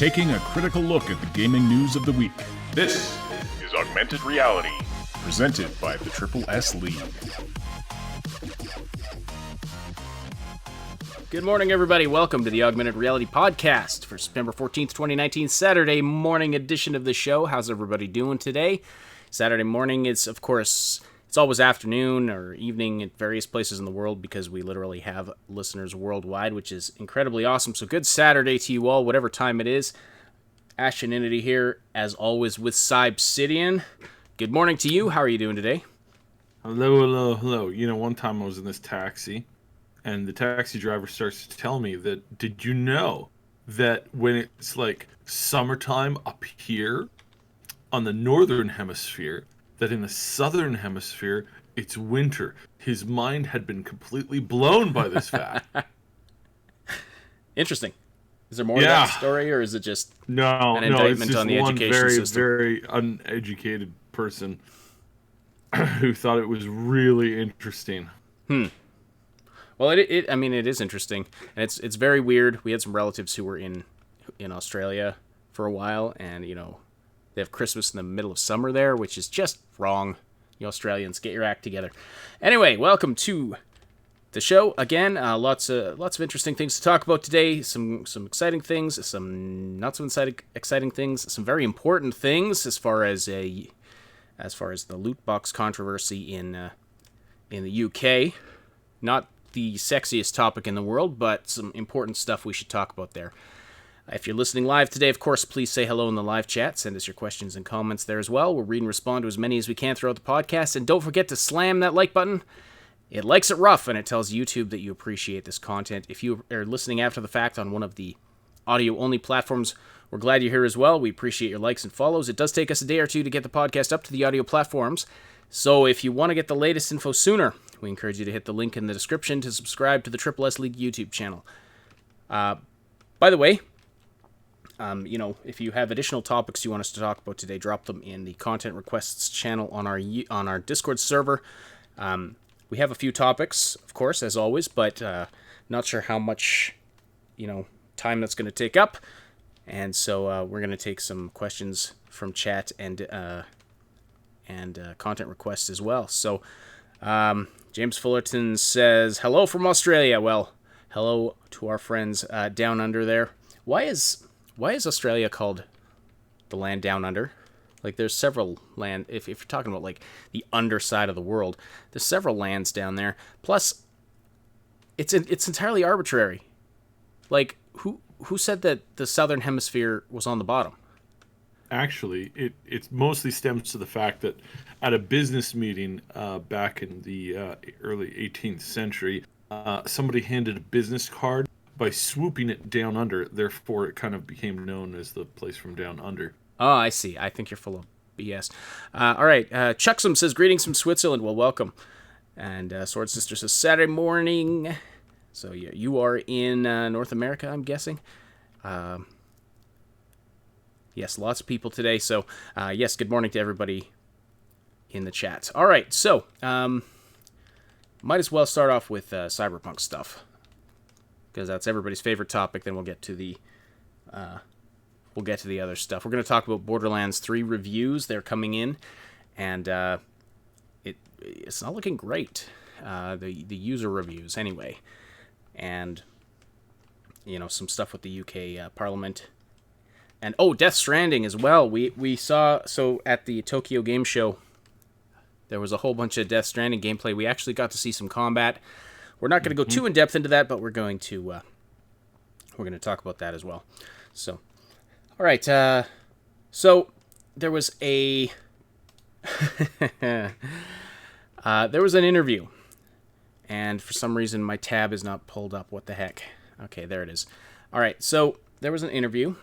taking a critical look at the gaming news of the week. This is Augmented Reality, presented by the Triple S League. Good morning, everybody. Welcome to the Augmented Reality podcast for September 14th, 2019, Saturday morning edition of the show. How's everybody doing today? Saturday morning is, of course, it's always afternoon or evening at various places in the world because we literally have listeners worldwide, which is incredibly awesome. So good Saturday to you all, whatever time it is. Ashtonity here, as always, with Cybsidian. Good morning to you. How are you doing today? Hello. You know, one time I was in this taxi, and the taxi driver starts to tell me that, did you know that when it's like summertime up here on the northern hemisphere, that in the southern hemisphere, it's winter? His mind had been completely blown by this fact. Interesting. Is there more to that story, or is it just an indictment on the education system? Very uneducated person who thought it was really interesting. Well, it is interesting, and it's very weird. We had some relatives who were in Australia for a while, and they have Christmas in the middle of summer there, which is just wrong. You Australians, get your act together. Anyway, welcome to the show again. Lots of interesting things to talk about today. Some exciting things, some not so exciting things, some very important things as far as the loot box controversy in the UK. Not the sexiest topic in the world, but some important stuff we should talk about there. If you're listening live today, of course, please say hello in the live chat. Send us your questions and comments there as well. We'll read and respond to as many as we can throughout the podcast. And don't forget to slam that like button. It likes it rough, and it tells YouTube that you appreciate this content. If you are listening after the fact on one of the audio-only platforms, we're glad you're here as well. We appreciate your likes and follows. It does take us a day or two to get the podcast up to the audio platforms. So if you want to get the latest info sooner, we encourage you to hit the link in the description to subscribe to the Triple S League YouTube channel. By the way, if you have additional topics you want us to talk about today, drop them in the content requests channel on our Discord server. We have a few topics, of course, as always, but not sure how much time that's going to take up. And so we're going to take some questions from chat and content requests as well. So James Fullerton says, hello from Australia. Well, hello to our friends down under there. Why is Australia called the land down under? Like, there's several land, if you're talking about, like, the underside of the world, there's several lands down there. Plus, it's entirely arbitrary. Like, who said that the southern hemisphere was on the bottom? Actually, it mostly stems to the fact that at a business meeting back in the early 18th century, somebody handed a business card by swooping it down under. Therefore, it kind of became known as the place from down under. Oh, I see. I think you're full of BS. All right. Chucksum says, greetings from Switzerland. Well, welcome. And Sword Sister says, Saturday morning. So, yeah, you are in North America, I'm guessing. Yes, lots of people today. So, yes, good morning to everybody in the chat. All right. So, might as well start off with Cyberpunk stuff, because that's everybody's favorite topic. Then we'll get to the other stuff. We're going to talk about Borderlands 3 reviews. They're coming in, and it's not looking great. The user reviews, anyway, and some stuff with the UK Parliament, and Death Stranding as well. We saw at the Tokyo Game Show, there was a whole bunch of Death Stranding gameplay. We actually got to see some combat. We're not going to go too in depth into that, but we're going to talk about that as well. So. All right, so there was there was an interview, and for some reason my tab is not pulled up. What the heck? Okay, there it is. All right, so there was an interview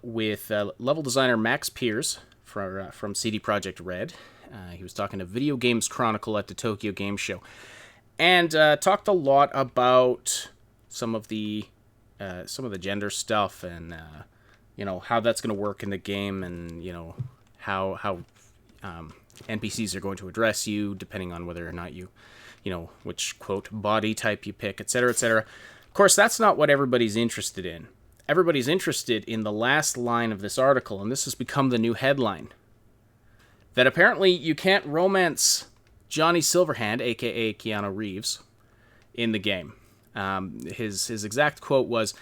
with level designer Max Pierce from CD Projekt Red. He was talking to Video Games Chronicle at the Tokyo Game Show, and talked a lot about some of the gender stuff and how that's going to work in the game, and how NPCs are going to address you depending on whether or not you which quote body type you pick, etc., etc. Of course, that's not what everybody's interested in. everybody's interested in the last line of this article, and this has become the new headline. That apparently you can't romance Johnny Silverhand, a.k.a. Keanu Reeves, in the game. His exact quote was,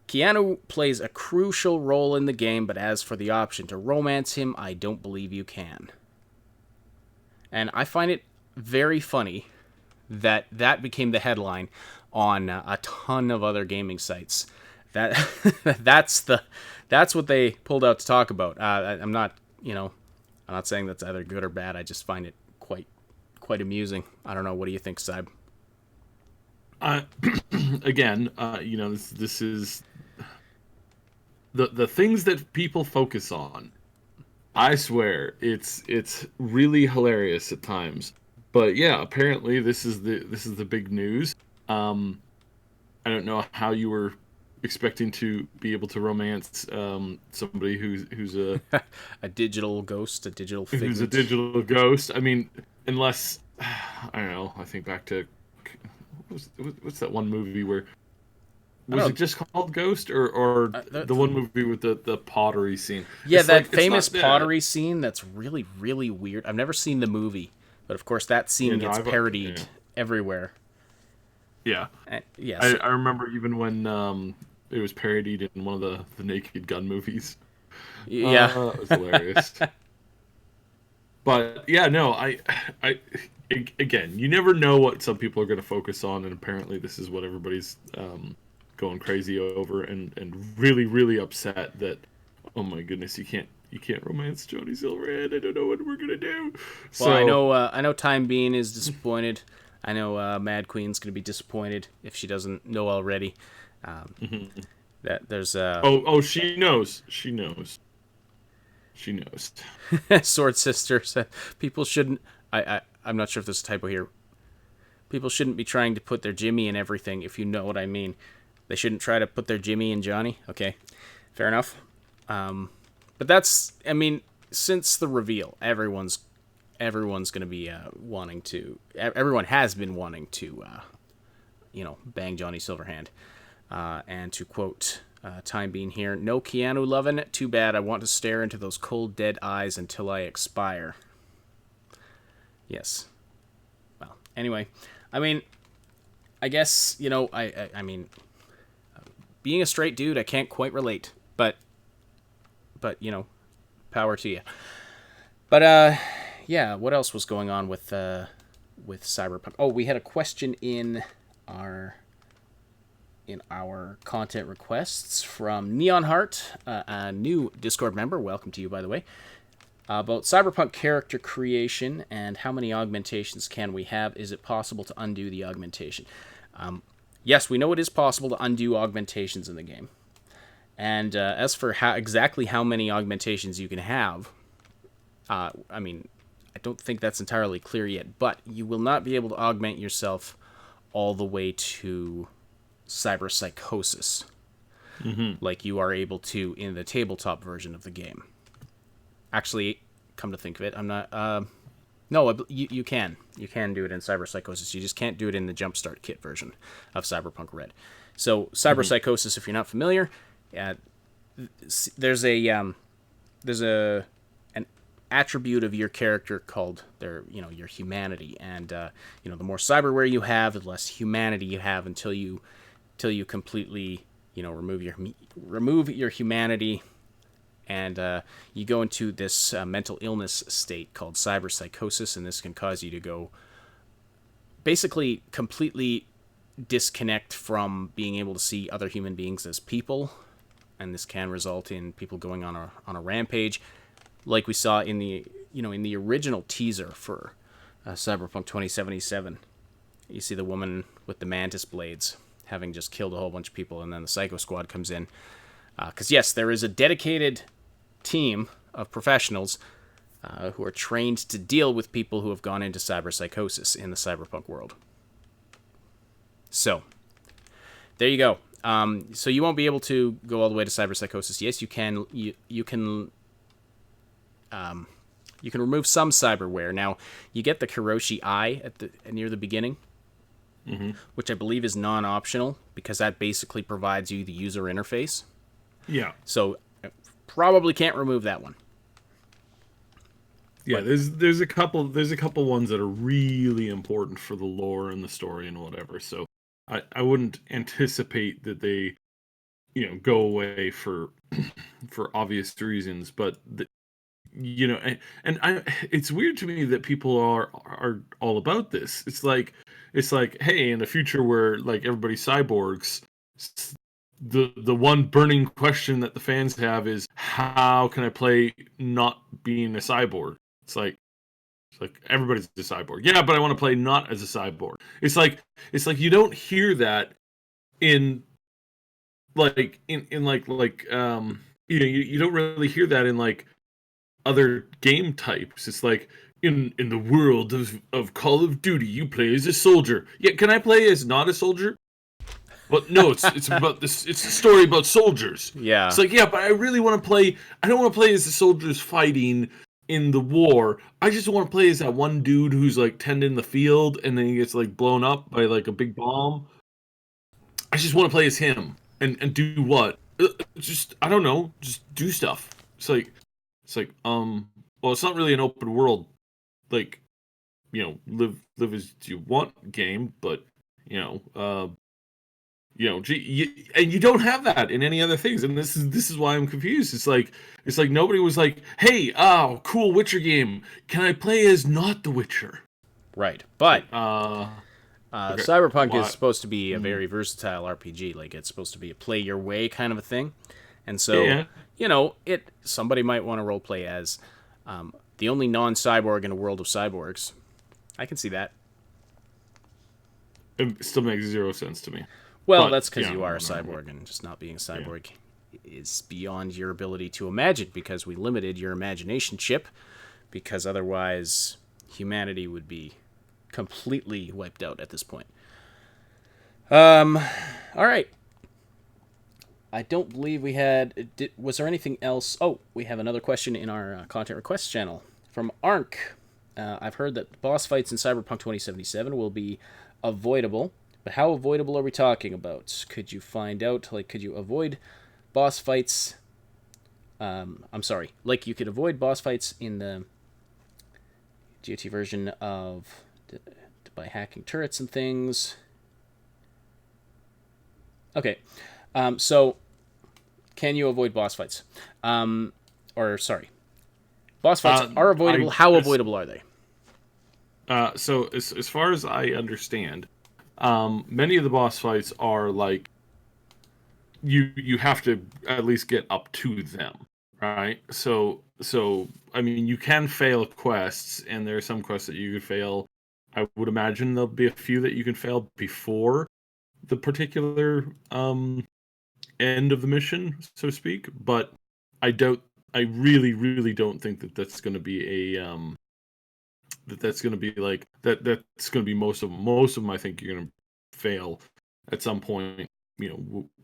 Keanu plays a crucial role in the game, but as for the option to romance him, I don't believe you can. And I find it very funny that became the headline on a ton of other gaming sites. That's what they pulled out to talk about. I'm not saying that's either good or bad. I just find it quite amusing. I don't know. What do you think, Cyb? Again, this is the things that people focus on. I swear, it's really hilarious at times. But yeah, apparently this is the big news. I don't know how you were expecting to be able to romance somebody who's a a digital ghost, a digital figment. Who's a digital ghost. I mean, unless I don't know. I think back to what's that one movie where was it just called Ghost or the one movie with the pottery scene? Yeah, it's that famous pottery scene that's really, really weird. I've never seen the movie, but of course that scene gets parodied everywhere. Yeah. Yes. I remember even when it was parodied in one of the Naked Gun movies. Yeah. It was hilarious. But yeah, no, I again, you never know what some people are going to focus on, and apparently this is what everybody's going crazy over, and really, really upset that, oh my goodness, you can't romance Johnny Silverhand. I don't know what we're gonna do. Well, I know Time Bean is disappointed. I know Mad Queen's gonna be disappointed if she doesn't know already. That there's she knows. Sword Sister said people shouldn't. I'm not sure if there's a typo here. People shouldn't be trying to put their Jimmy in everything, if you know what I mean. They shouldn't try to put their Jimmy in Johnny. Okay, fair enough. But that's, I mean, since the reveal, everyone's going to be wanting to. Everyone has been wanting to, bang Johnny Silverhand. And to quote Time Bean here, "No Keanu lovin', too bad. I want to stare into those cold, dead eyes until I expire." Yes. Well, anyway, I mean, I guess, I mean, being a straight dude, I can't quite relate, but power to you. But yeah, what else was going on with Cyberpunk? Oh, we had a question in our content requests from Neon Heart, a new Discord member. Welcome to you, by the way. About Cyberpunk character creation and how many augmentations can we have? Is it possible to undo the augmentation? Yes, we know it is possible to undo augmentations in the game. And as for exactly how many augmentations you can have, I mean, I don't think that's entirely clear yet, but you will not be able to augment yourself all the way to cyberpsychosis, like you are able to in the tabletop version of the game. Actually, come to think of it, I'm not... No, you can. You can do it in cyberpsychosis. You just can't do it in the Jumpstart Kit version of Cyberpunk Red. So, cyberpsychosis, if you're not familiar, there's an attribute of your character called your humanity, and the more cyberware you have, the less humanity you have until you completely remove your humanity, and you go into this mental illness state called cyberpsychosis, and this can cause you to go basically completely disconnect from being able to see other human beings as people, and this can result in people going on a rampage, like we saw in the original teaser for Cyberpunk 2077. You see the woman with the mantis blades having just killed a whole bunch of people, and then the Psycho Squad comes in. Because yes, there is a dedicated team of professionals who are trained to deal with people who have gone into cyberpsychosis in the cyberpunk world. So, there you go. So you won't be able to go all the way to cyberpsychosis. Yes, you can. You can remove some cyberware. Now, you get the Kiroshi Eye near the beginning, which I believe is non-optional because that basically provides you the user interface. Yeah. So probably can't remove that one. Yeah, there's a couple ones that are really important for the lore and the story and whatever. So I wouldn't anticipate that they, go away for for obvious reasons. But it's weird to me that people are all about this. It's like, hey, in a future where like everybody's cyborgs, the one burning question that the fans have is, how can I play not being a cyborg? It's like everybody's a cyborg. Yeah, but I want to play not as a cyborg. It's like you don't hear that in you don't really hear that in like other game types. It's like in the world of Call of Duty, you play as a soldier. Yeah, can I play as not a soldier? But no, it's about this. It's a story about soldiers. Yeah. It's like, yeah, but I really want to play. I don't want to play as the soldiers fighting in the war. I just want to play as that one dude who's like tending the field and then he gets like blown up by like a big bomb. I just want to play as him and do what? Just I don't know. Just do stuff. Well, it's not really an open world, like, live as you want game, but and you don't have that in any other things, and this is why I'm confused. It's like nobody was like, hey, oh, cool Witcher game, can I play as not the Witcher? Right, but Okay. Cyberpunk is supposed to be a very versatile RPG. Like, it's supposed to be a play your way kind of a thing, and so somebody might want to roleplay as the only non-cyborg in a world of cyborgs. I can see that. It still makes zero sense to me. Well, that's because you are a cyborg, and just not being a cyborg is beyond your ability to imagine, because we limited your imagination chip, because otherwise humanity would be completely wiped out at this point. All right. I don't believe we had... was there anything else? Oh, we have another question in our content requests channel from Ark. I've heard that boss fights in Cyberpunk 2077 will be avoidable. But how avoidable are we talking about? Could you find out, could you avoid boss fights? You could avoid boss fights in the GOT version by hacking turrets and things. Okay, so can you avoid boss fights? Boss fights are avoidable. How avoidable are they? So as far as I understand, many of the boss fights are like you have to at least get up to them, right? So I mean, you can fail quests, and there are some quests that you could fail. I would imagine there'll be a few that you can fail before the particular end of the mission, so to speak. But I really don't think that that's going to be a that's going to be like that. That's going to be most of them. I think you're going to fail at some point.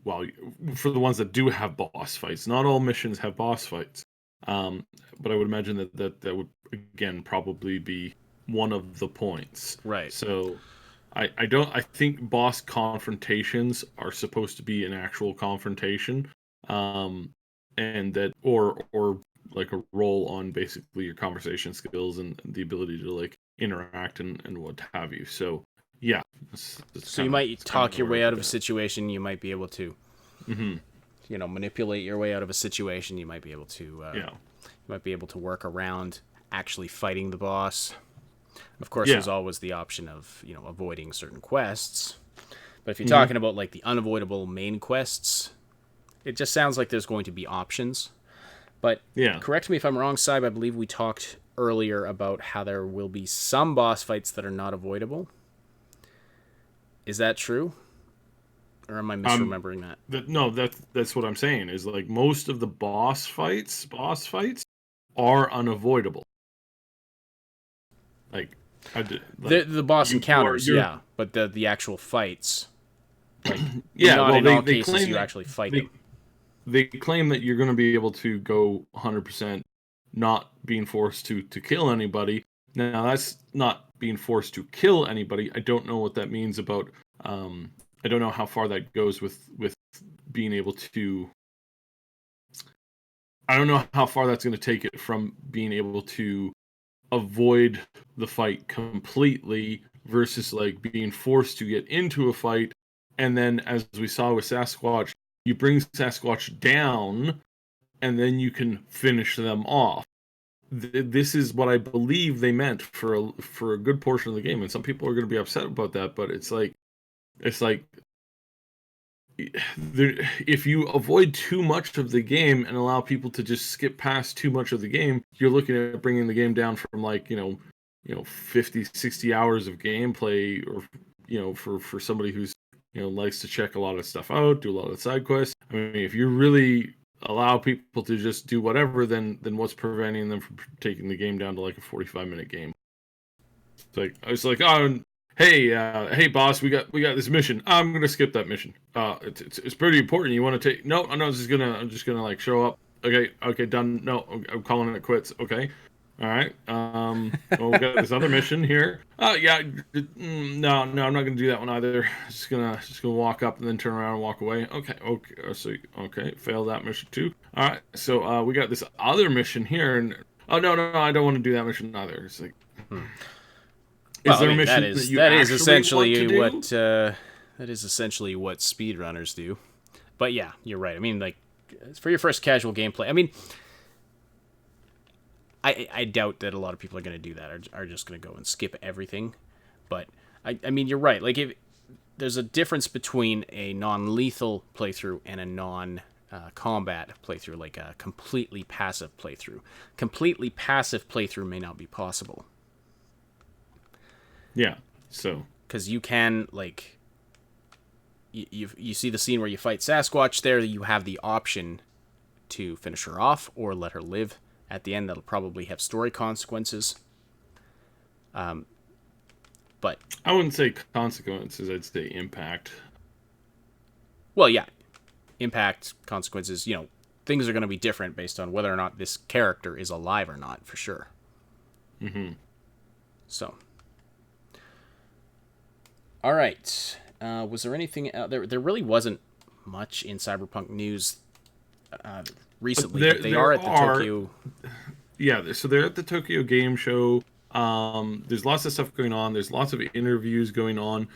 While for the ones that do have boss fights, not all missions have boss fights. But I would imagine that would again probably be one of the points. Right. So I think boss confrontations are supposed to be an actual confrontation. And that or like a roll on basically your conversation skills and the ability to like interact and what have you. So yeah. So you might talk your way out of a situation. You might be able to, manipulate your way out of a situation. You might be able to, you might be able to work around actually fighting the boss. Of course, there's always the option of avoiding certain quests. But if you're talking about like the unavoidable main quests, it just sounds like there's going to be options. But correct me if I'm wrong, Saib. I believe we talked earlier about how there will be some boss fights that are not avoidable. Is that true? Or am I misremembering that? No, that's what I'm saying. Is like most of the boss fights are unavoidable. The boss encounters, but the actual fights, like all cases you actually fight them. They claim that you're going to be able to go 100% not being forced to kill anybody. Now that's not being forced to kill anybody. I don't know what that means about. I don't know how far that goes with being able to. I don't know how far that's going to take it from being able to avoid the fight completely versus like being forced to get into a fight. And then, as we saw with Sasquatch, you bring Sasquatch down and then you can finish them off. This is what I believe they meant for a good portion of the game. And some people are going to be upset about that, but it's like, if you avoid too much of the game and allow people to just skip past too much of the game, you're looking at bringing the game down from like, 50, 60 hours of gameplay, or, for somebody who's, likes to check a lot of stuff out, do a lot of side quests. I mean, if you really allow people to just do whatever, then what's preventing them from taking the game down to like a 45-minute game? It's like, oh, hey, boss, we got this mission. I'm gonna skip that mission. It's pretty important. You want to take? No, I'm just gonna like show up. Okay, done. No, I'm calling it quits. Okay, all right. Well, we got this other mission here. Oh yeah, no, I'm not gonna do that one either. Just gonna walk up and then turn around and walk away. Okay, fail that mission too. All right, so we got this other mission here, and oh no, I don't want to do that mission either. It's like. Well, that is essentially what speedrunners do. But yeah, you're right. I mean, like, for your first casual gameplay, I mean, I doubt that a lot of people are going to do that, are just going to go and skip everything. But I mean, you're right. Like, if there's a difference between a non-lethal playthrough and a non-combat playthrough, like a completely passive playthrough. Completely passive playthrough may not be possible. Yeah, so because you can, like, you see the scene where you fight Sasquatch there, you have the option to finish her off or let her live. At the end, that'll probably have story consequences. But I wouldn't say consequences, I'd say impact. Well, yeah, impact, consequences, things are going to be different based on whether or not this character is alive or not, for sure. Mm-hmm. So... All right. Was there anything out there? There really wasn't much in Cyberpunk news recently. But they are at the Tokyo. Yeah, so they're at the Tokyo Game Show. There's lots of stuff going on. There's lots of interviews going on.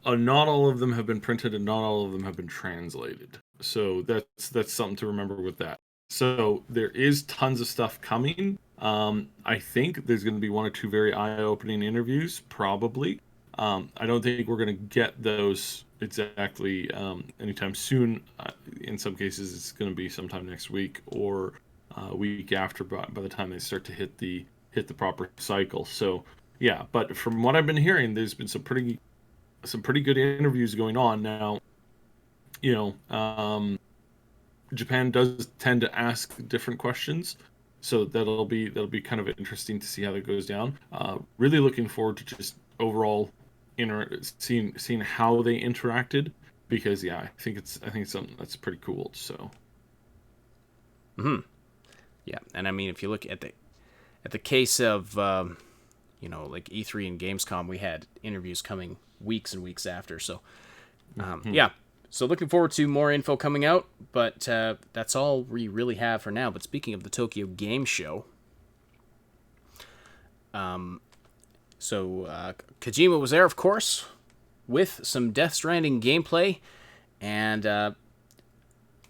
Not all of them have been printed, and not all of them have been translated. So that's something to remember with that. So there is tons of stuff coming. I think there's going to be one or two very eye-opening interviews, probably. I don't think we're going to get those exactly anytime soon. In some cases, it's going to be sometime next week or week after, by the time they start to hit the proper cycle. So yeah, but from what I've been hearing, there's been some pretty good interviews going on now. Japan does tend to ask different questions, so that'll be kind of interesting to see how that goes down. Really looking forward to just overall seeing how they interacted, because yeah, I think it's something that's pretty cool. So yeah, and I mean, if you look at the case of like E3 and Gamescom, we had interviews coming weeks and weeks after. So yeah, so looking forward to more info coming out, but that's all we really have for now. But speaking of the Tokyo Game Show, so Kojima was there, of course, with some Death Stranding gameplay, and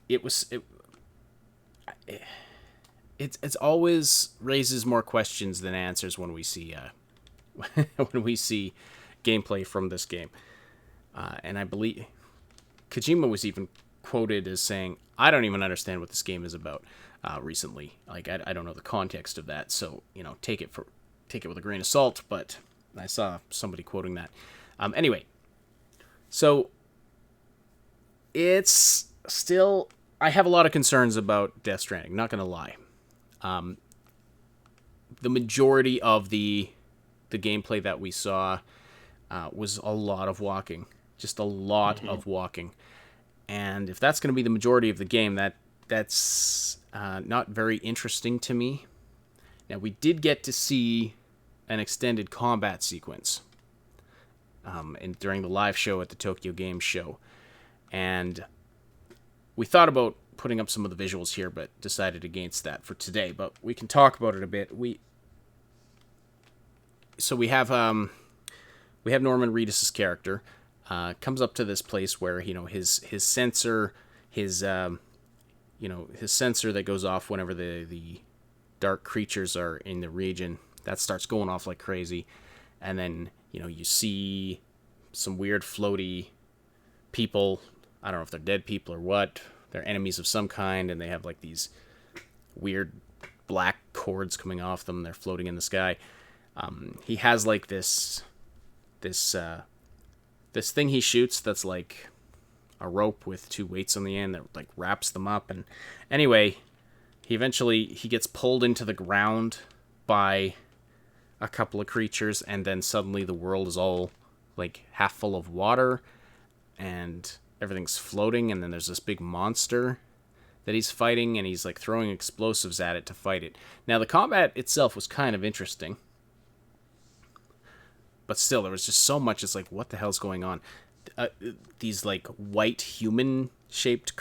it's always raises more questions than answers when we see gameplay from this game, and I believe Kojima was even quoted as saying, "I don't even understand what this game is about." Recently, like I don't know the context of that, so take it with a grain of salt, but I saw somebody quoting that. Anyway, so it's still... I have a lot of concerns about Death Stranding, not going to lie. The majority of the gameplay that we saw was a lot of walking. Just a lot of walking. And if that's going to be the majority of the game, that's not very interesting to me. Now, we did get to see an extended combat sequence during the live show at the Tokyo Game Show. And we thought about putting up some of the visuals here, but decided against that for today. But we can talk about it a bit. We have Norman Reedus' character comes up to this place where his sensor his sensor that goes off whenever the dark creatures are in the region, that starts going off like crazy, and then you see some weird floaty people. I don't know if they're dead people or what. They're enemies of some kind, and they have like these weird black cords coming off them. They're floating in the sky. He has like this thing he shoots that's like a rope with two weights on the end that like wraps them up. And anyway, he gets pulled into the ground by a couple of creatures, and then suddenly the world is all like half full of water and everything's floating, and then there's this big monster that he's fighting, and he's like throwing explosives at it to fight it. Now the combat itself was kind of interesting, but still there was just so much. It's like, what the hell's going on? These like white human shaped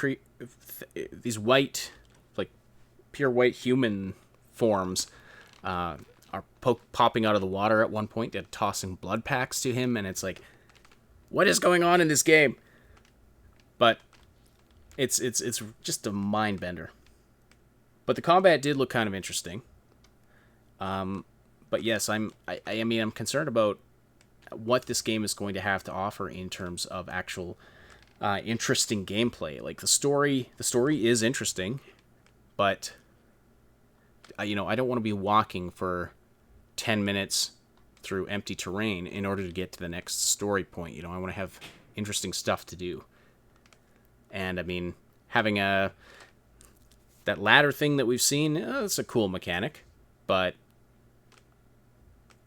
these white, like pure white human forms are popping out of the water at one point. They're tossing blood packs to him, and it's like, what is going on in this game? But it's just a mind bender. But the combat did look kind of interesting. But yes, I'm concerned about what this game is going to have to offer in terms of actual interesting gameplay. Like the story is interesting, but I don't want to be walking for 10 minutes through empty terrain in order to get to the next story point. I want to have interesting stuff to do. And I mean, having that ladder thing that we've seen, it's a cool mechanic, but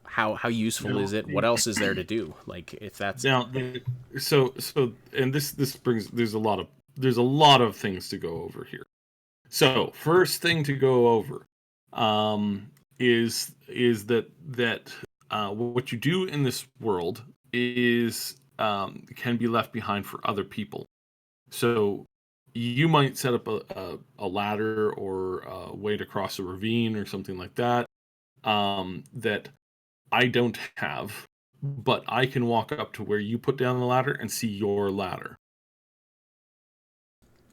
how useful is it? What else is there to do? Like, if that's now, so and this brings, there's a lot of things to go over here. So first thing to go over is that what you do in this world is can be left behind for other people. So you might set up a ladder or a way to cross a ravine or something like that that I don't have, but I can walk up to where you put down the ladder and see your ladder.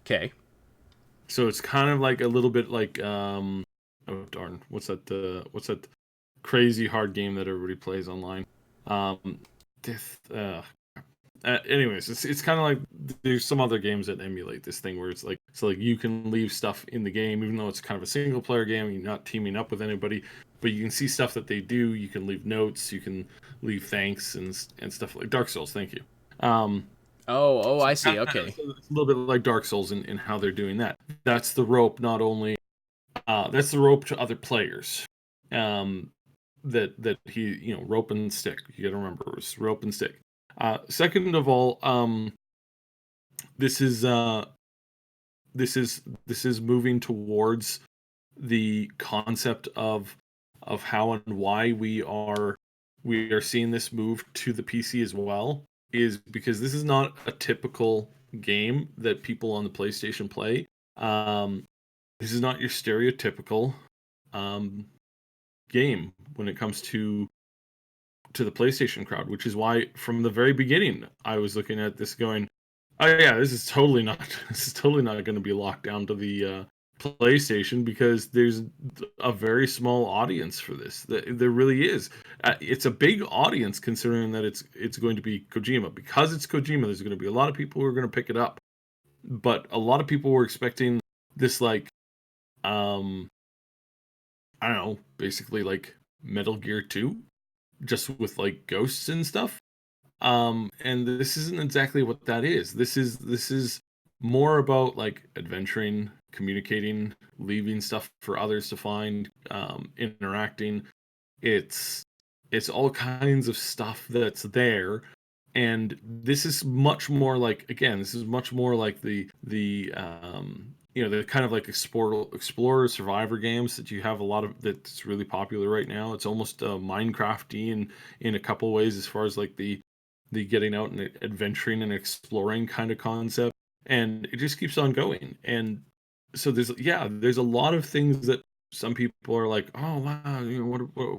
Okay. So it's kind of like a little bit like oh darn, what's that crazy hard game that everybody plays online? Anyways, it's kind of like there's some other games that emulate this thing where it's like you can leave stuff in the game even though it's kind of a single player game. You're not teaming up with anybody, but you can see stuff that they do. You can leave notes. You can leave thanks and stuff like Dark Souls. Thank you. I see. Okay. It's a little bit like Dark Souls in how they're doing that. That's the rope. Not only that's the rope to other players. That he rope and stick. You got to remember it's rope and stick. Second of all, this is moving towards the concept of how and why we are seeing this move to the PC as well, is because this is not a typical game that people on the PlayStation play. This is not your stereotypical game when it comes to the PlayStation crowd, which is why from the very beginning I was looking at this going, oh yeah, this is totally not going to be locked down to the PlayStation, because there's a very small audience for this. There really is. It's a big audience considering that it's going to be Kojima. Because it's Kojima, there's going to be a lot of people who are going to pick it up, but a lot of people were expecting this like I don't know, basically like Metal Gear 2, just with like ghosts and stuff. And this isn't exactly what that is. This is more about like adventuring, communicating, leaving stuff for others to find, interacting. It's all kinds of stuff that's there. And this is much more like, again, this is much more like the the kind of like explorer survivor games that you have a lot of that's really popular right now. It's almost Minecraft-y in a couple ways as far as like the getting out and adventuring and exploring kind of concept, and it just keeps on going. And so there's a lot of things that some people are like, oh wow,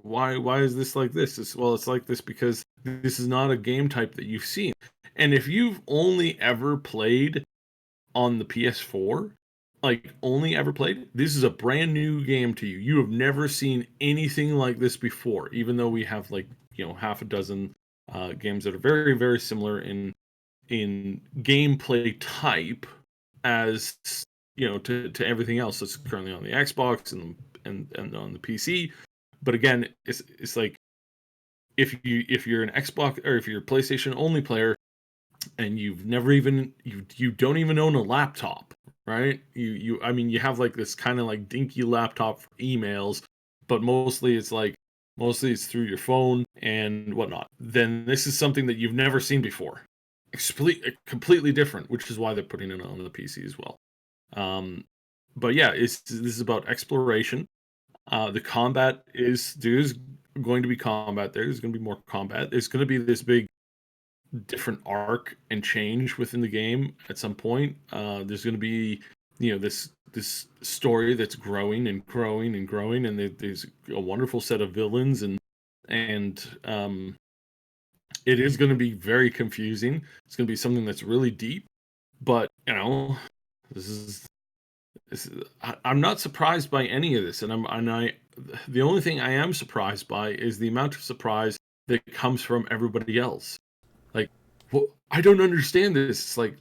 why is this like this? It's like this because this is not a game type that you've seen. And if you've only ever played on the PS4, like only ever played, this is a brand new game to you. You have never seen anything like this before, even though we have like, half a dozen games that are very, very similar in gameplay type as to everything else that's currently on the Xbox and on the PC. But again, it's like if you're an Xbox or if you're a PlayStation only player and you've never even you don't even own a laptop, right? I mean you have like this kind of like dinky laptop for emails, but mostly it's through your phone and whatnot. Then this is something that you've never seen before. Completely different, which is why they're putting it on the PC as well. But yeah, this is about exploration. The combat there's going to be combat. There's going to be more combat. There's going to be this big different arc and change within the game at some point. There's going to be this story that's growing and growing and growing, and there's a wonderful set of villains and it is going to be very confusing. It's going to be something that's really deep, but this is I'm not surprised by any of this, the only thing I am surprised by is the amount of surprise that comes from everybody else. Like, well, I don't understand this. It's like,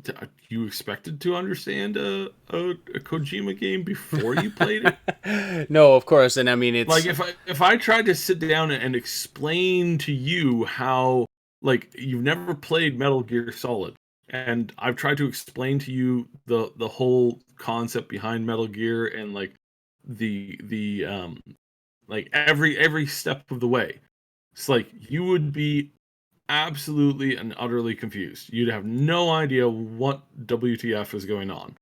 you expected to understand a Kojima game before you played it? No, of course, and I mean it's like if I tried to sit down and explain to you how, like, you've never played Metal Gear Solid, and I've tried to explain to you the whole concept behind Metal Gear and like the like every step of the way. It's like you would be absolutely and utterly confused. You'd have no idea what WTF is going on.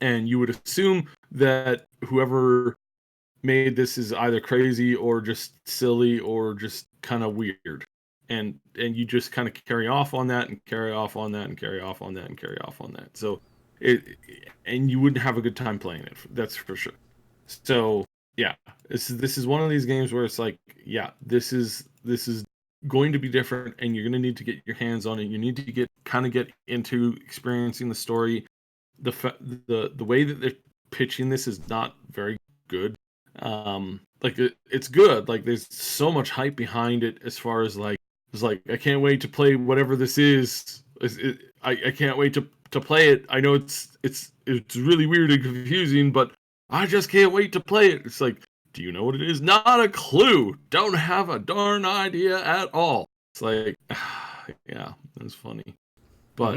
And you would assume that whoever made this is either crazy or just silly or just kind of weird. And you just kind of carry off on that and carry off on that and carry off on that and carry off on that. So and you wouldn't have a good time playing it. That's for sure. So yeah, this is one of these games where it's like, yeah, this is going to be different, and you're going to need to get your hands on it. You need to get into experiencing the story. The way that they're pitching this is not very good. Like it's good. Like there's so much hype behind it as far as like it's like I can't wait to play whatever this is. I can't wait to play it. I know it's really weird and confusing, but I just can't wait to play it. It's like, do you know what it is? Not a clue. Don't have a darn idea at all. It's like, yeah, that's funny. But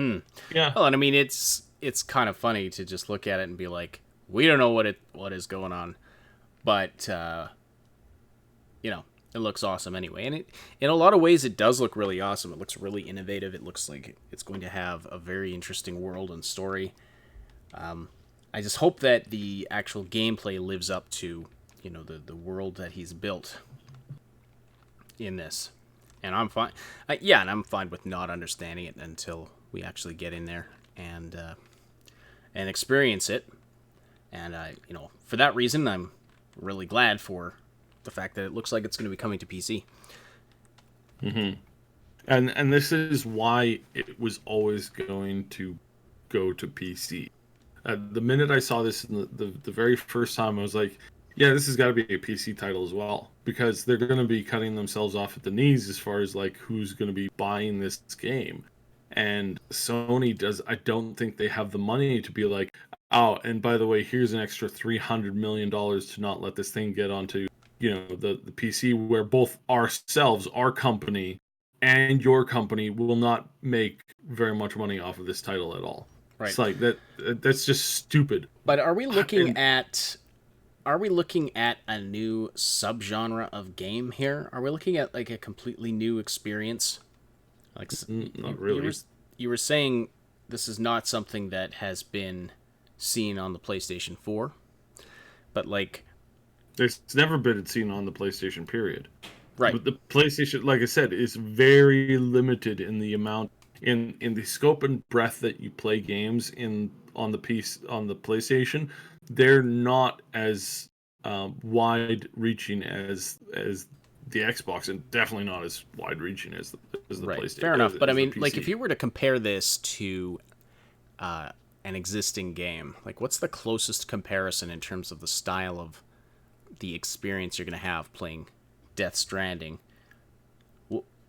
yeah. Well, and I mean, it's kind of funny to just look at it and be like, we don't know what is going on, but it looks awesome anyway. And in a lot of ways, it does look really awesome. It looks really innovative. It looks like it's going to have a very interesting world and story. I just hope that the actual gameplay lives up to, the world that he's built in this. And I'm fine. And I'm fine with not understanding it until we actually get in there and experience it. And for that reason, I'm really glad for the fact that it looks like it's going to be coming to PC. Mm-hmm. And this is why it was always going to go to PC. The minute I saw this the very first time, I was like, yeah, this has got to be a PC title as well, because they're going to be cutting themselves off at the knees as far as like who's going to be buying this game. And Sony I don't think they have the money to be like, oh, and by the way, here's an extra $300 million to not let this thing get onto, the PC, where both ourselves, our company, and your company will not make very much money off of this title at all. Right. It's like that's just stupid. But are we looking at a new subgenre of game here? Are we looking at like a completely new experience? Like not really. You were saying this is not something that has been seen on the PlayStation 4. But like, It's never been seen on the PlayStation, period. right, But the PlayStation, like I said, is very limited in the amount, in the scope and breadth that you play games in on the PlayStation. They're not as wide reaching as the Xbox, and definitely not as wide reaching as the right, PlayStation. fair enough. But I as the mean, like, if PC. you were to compare this to an existing game, like, what's the closest comparison in terms of the style of the experience you're going to have playing Death Stranding?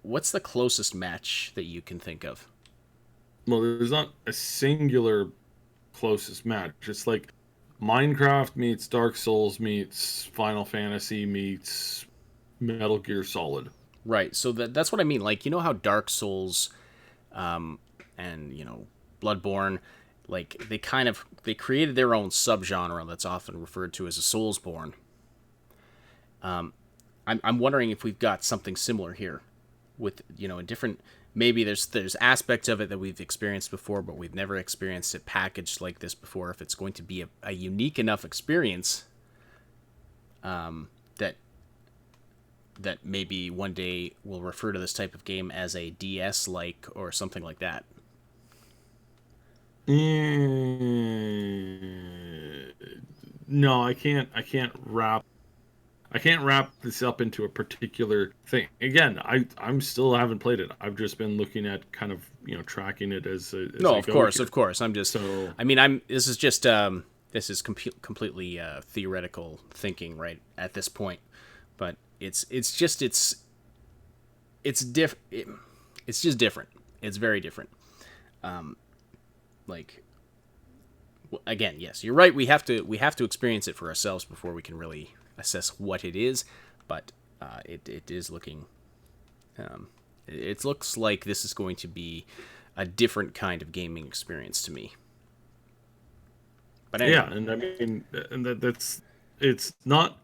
What's the closest match that you can think of? Well, there's not a singular closest match. It's like Minecraft meets Dark Souls meets Final Fantasy meets Metal Gear Solid. Right. So that's what I mean. Like, you know how Dark Souls, and Bloodborne, like, they created their own subgenre that's often referred to as a Soulsborne. I'm wondering if we've got something similar here, with a different. Maybe there's aspects of it that we've experienced before, but we've never experienced it packaged like this before. If it's going to be a unique enough experience, that maybe one day we'll refer to this type of game as a DS-like or something like that. No, I can't. I can't wrap this up into a particular thing. Again, I'm still haven't played it. I've just been looking at kind of tracking it as No, I of go course, here. of course. I'm just. So I mean, this is just. This is completely theoretical thinking, right? At this point, but it's just it's just different. It's very different. Like, again, yes, you're right. We have to experience it for ourselves before we can really assess what it is. But it is looking. It looks like this is going to be a different kind of gaming experience to me. But anyway. yeah, and I mean, and that's it's not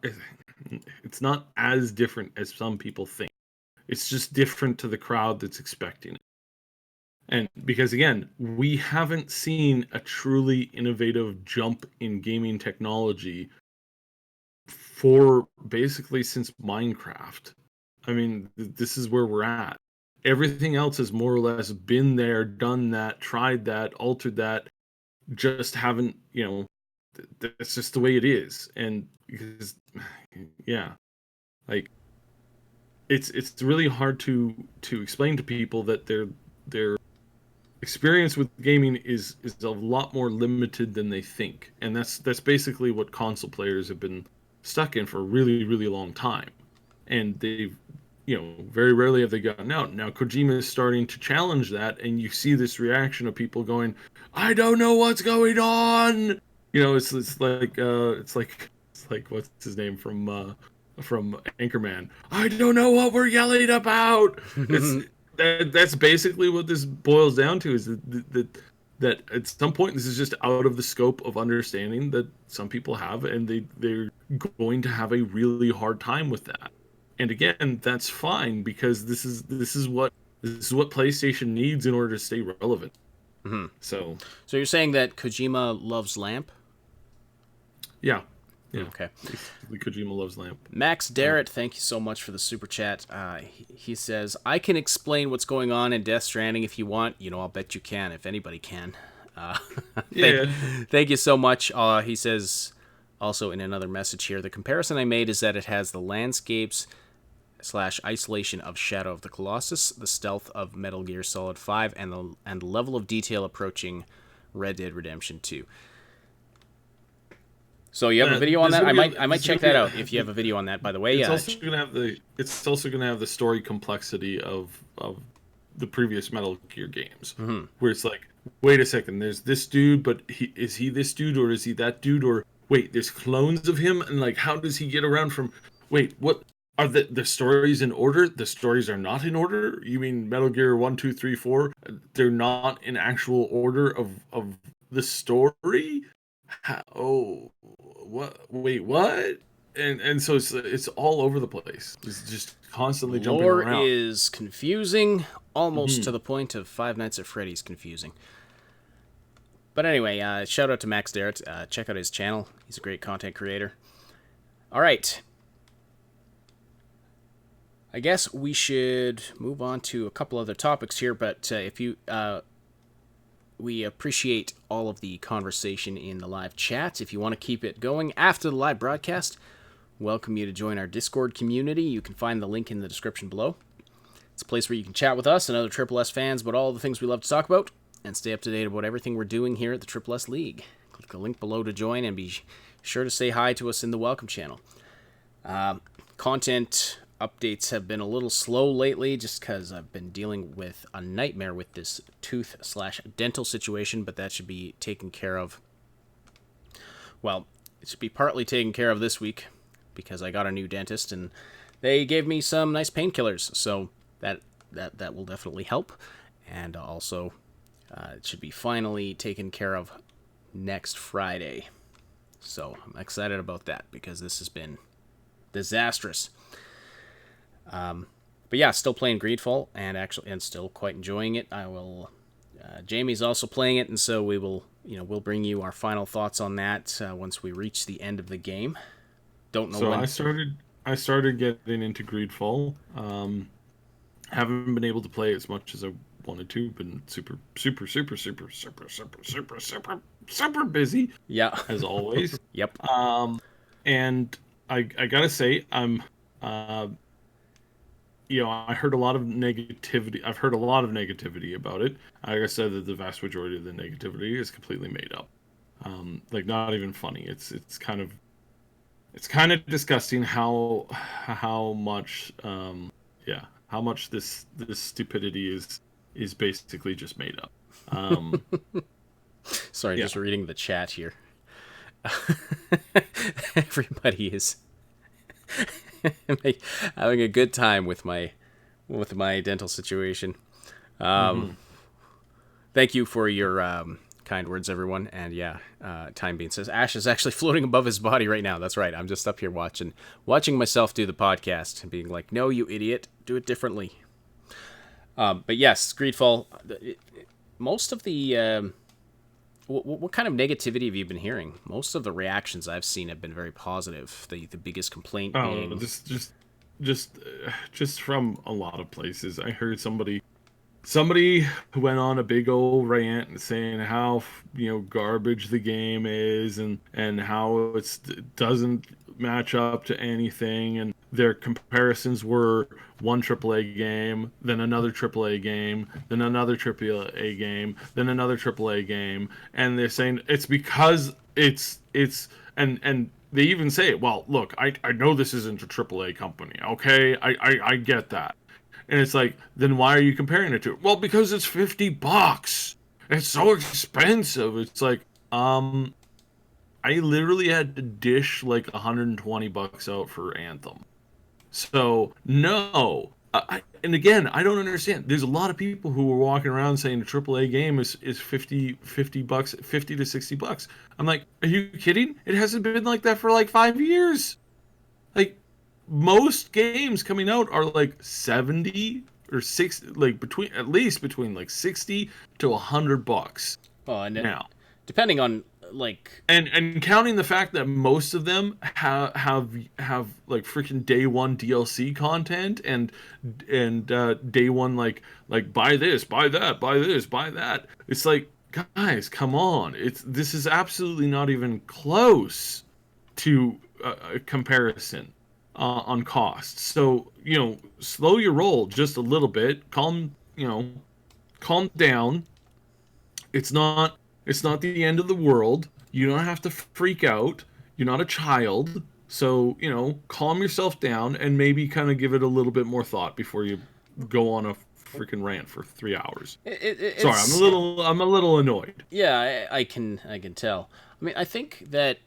as different as some people think. It's just different to the crowd that's expecting it. And because again, we haven't seen a truly innovative jump in gaming technology for basically since Minecraft. I mean, this is where we're at. Everything else has more or less been there, done that, tried that, altered that, just haven't, that's just the way it is. And because, yeah, like it's really hard to explain to people that their experience with gaming is a lot more limited than they think, and that's basically what console players have been stuck in for a really really long time, and they've very rarely have they gotten out. Now Kojima is starting to challenge that, and you see this reaction of people going, "I don't know what's going on." It's like what's his name from Anchorman. I don't know what we're yelling about. That's basically what this boils down to, is that at some point this is just out of the scope of understanding that some people have, and they're going to have a really hard time with that. And again, that's fine, because this is what PlayStation needs in order to stay relevant. Mm-hmm. So you're saying that Kojima loves Lamp? yeah. Yeah. Okay. Basically, Kojima loves Lamp. Max Darrett, thank you so much for the super chat. He says, I can explain what's going on in Death Stranding if you want. I'll bet you can, if anybody can. Yeah. Thank you so much. He says, also in another message here, the comparison I made is that it has the landscapes / isolation of Shadow of the Colossus, the stealth of Metal Gear Solid 5, and the level of detail approaching Red Dead Redemption 2. So you have a video on that? I might check that out if you have a video on that. By the way, it's also going to have the story complexity of the previous Metal Gear games, where it's like, wait a second, there's this dude, but is he this dude or is he that dude? Or wait, there's clones of him, and like, how does he get around from? Wait, what are the stories in order? The stories are not in order. You mean Metal Gear 1, 2, 3, 4? They're not in actual order of the story. Oh, what? Wait, what? And so it's all over the place. It's just constantly jumping lore around. is confusing, almost to the point of Five Nights at Freddy's confusing. But anyway, shout out to Max Darrett. Check out his channel. He's a great content creator. All right. I guess we should move on to a couple other topics here, but if you... we appreciate all of the conversation in the live chat. If you want to keep it going after the live broadcast, welcome you to join our Discord community. You can find the link in the description below. It's a place where you can chat with us and other Triple S fans about all the things we love to talk about and stay up to date about everything we're doing here at the Triple S League. Click the link below to join and be sure to say hi to us in the welcome channel. Content updates have been a little slow lately just because I've been dealing with a nightmare with this tooth/dental situation, but that should be taken care of. Well, it should be partly taken care of this week because I got a new dentist and they gave me some nice painkillers, so that will definitely help. And also, it should be finally taken care of next Friday. So I'm excited about that because this has been disastrous. But yeah, still playing Greedfall and still quite enjoying it. Jamie's also playing it, and so we'll bring you our final thoughts on that once we reach the end of the game. Don't know when. I started getting into Greedfall. Haven't been able to play as much as I wanted to. Been super busy. Yeah. As always. Yep. And I gotta say, I heard a lot of negativity. I've heard a lot of negativity about it. Like I said, that the vast majority of the negativity is completely made up. Not even funny. It's kind of disgusting how much this stupidity is basically just made up. Sorry, just reading the chat here. Everybody is having a good time with my dental situation. Thank you for your kind words, everyone. And yeah, Time Bean says Ash is actually floating above his body right now. That's right. I'm just up here watching myself do the podcast and being like, "No, you idiot, do it differently." But yes, Greedfall. Most of the what kind of negativity have you been hearing? Most of the reactions I've seen have been very positive. The biggest complaint being just from a lot of places. I heard somebody who went on a big old rant saying how garbage the game is and how it doesn't match up to anything, and their comparisons were one AAA game, then another AAA game, then another AAA game, then another AAA game, and they're saying it's because it's and they even say, well, look, I know this isn't a AAA company, okay, I get that. And it's like, then why are you comparing it to it? Well, because it's $50. It's so expensive. It's like, I literally had to dish like $120 out for Anthem. So no, and again, I don't understand. There's a lot of people who are walking around saying a AAA game is $50 to $60. I'm like, are you kidding? It hasn't been like that for like 5 years. Like, most games coming out are like 70 or 60, like between like 60 to $100. Oh, and now, depending on like and counting the fact that most of them have like freaking day one DLC content and day one like buy this, buy that, buy this, buy that. It's like, guys, come on! This is absolutely not even close to a comparison on cost. So slow your roll just a little bit. Calm down. It's not the end of the world. You don't have to freak out. You're not a child. So, calm yourself down and maybe kind of give it a little bit more thought before you go on a freaking rant for 3 hours. Sorry, I'm a little annoyed. Yeah, I can tell. I mean, I think that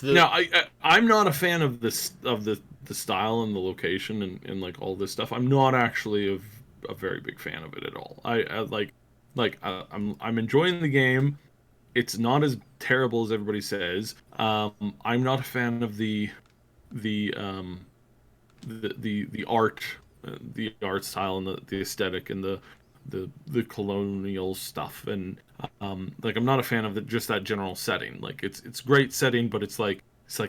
now I'm not a fan of the style and the location and like all this stuff. I'm not actually a very big fan of it at all. I'm enjoying the game. It's not as terrible as everybody says. I'm not a fan of the art, the art style and the aesthetic and the colonial stuff, and like I'm not a fan of just that general setting. Like it's great setting, but it's like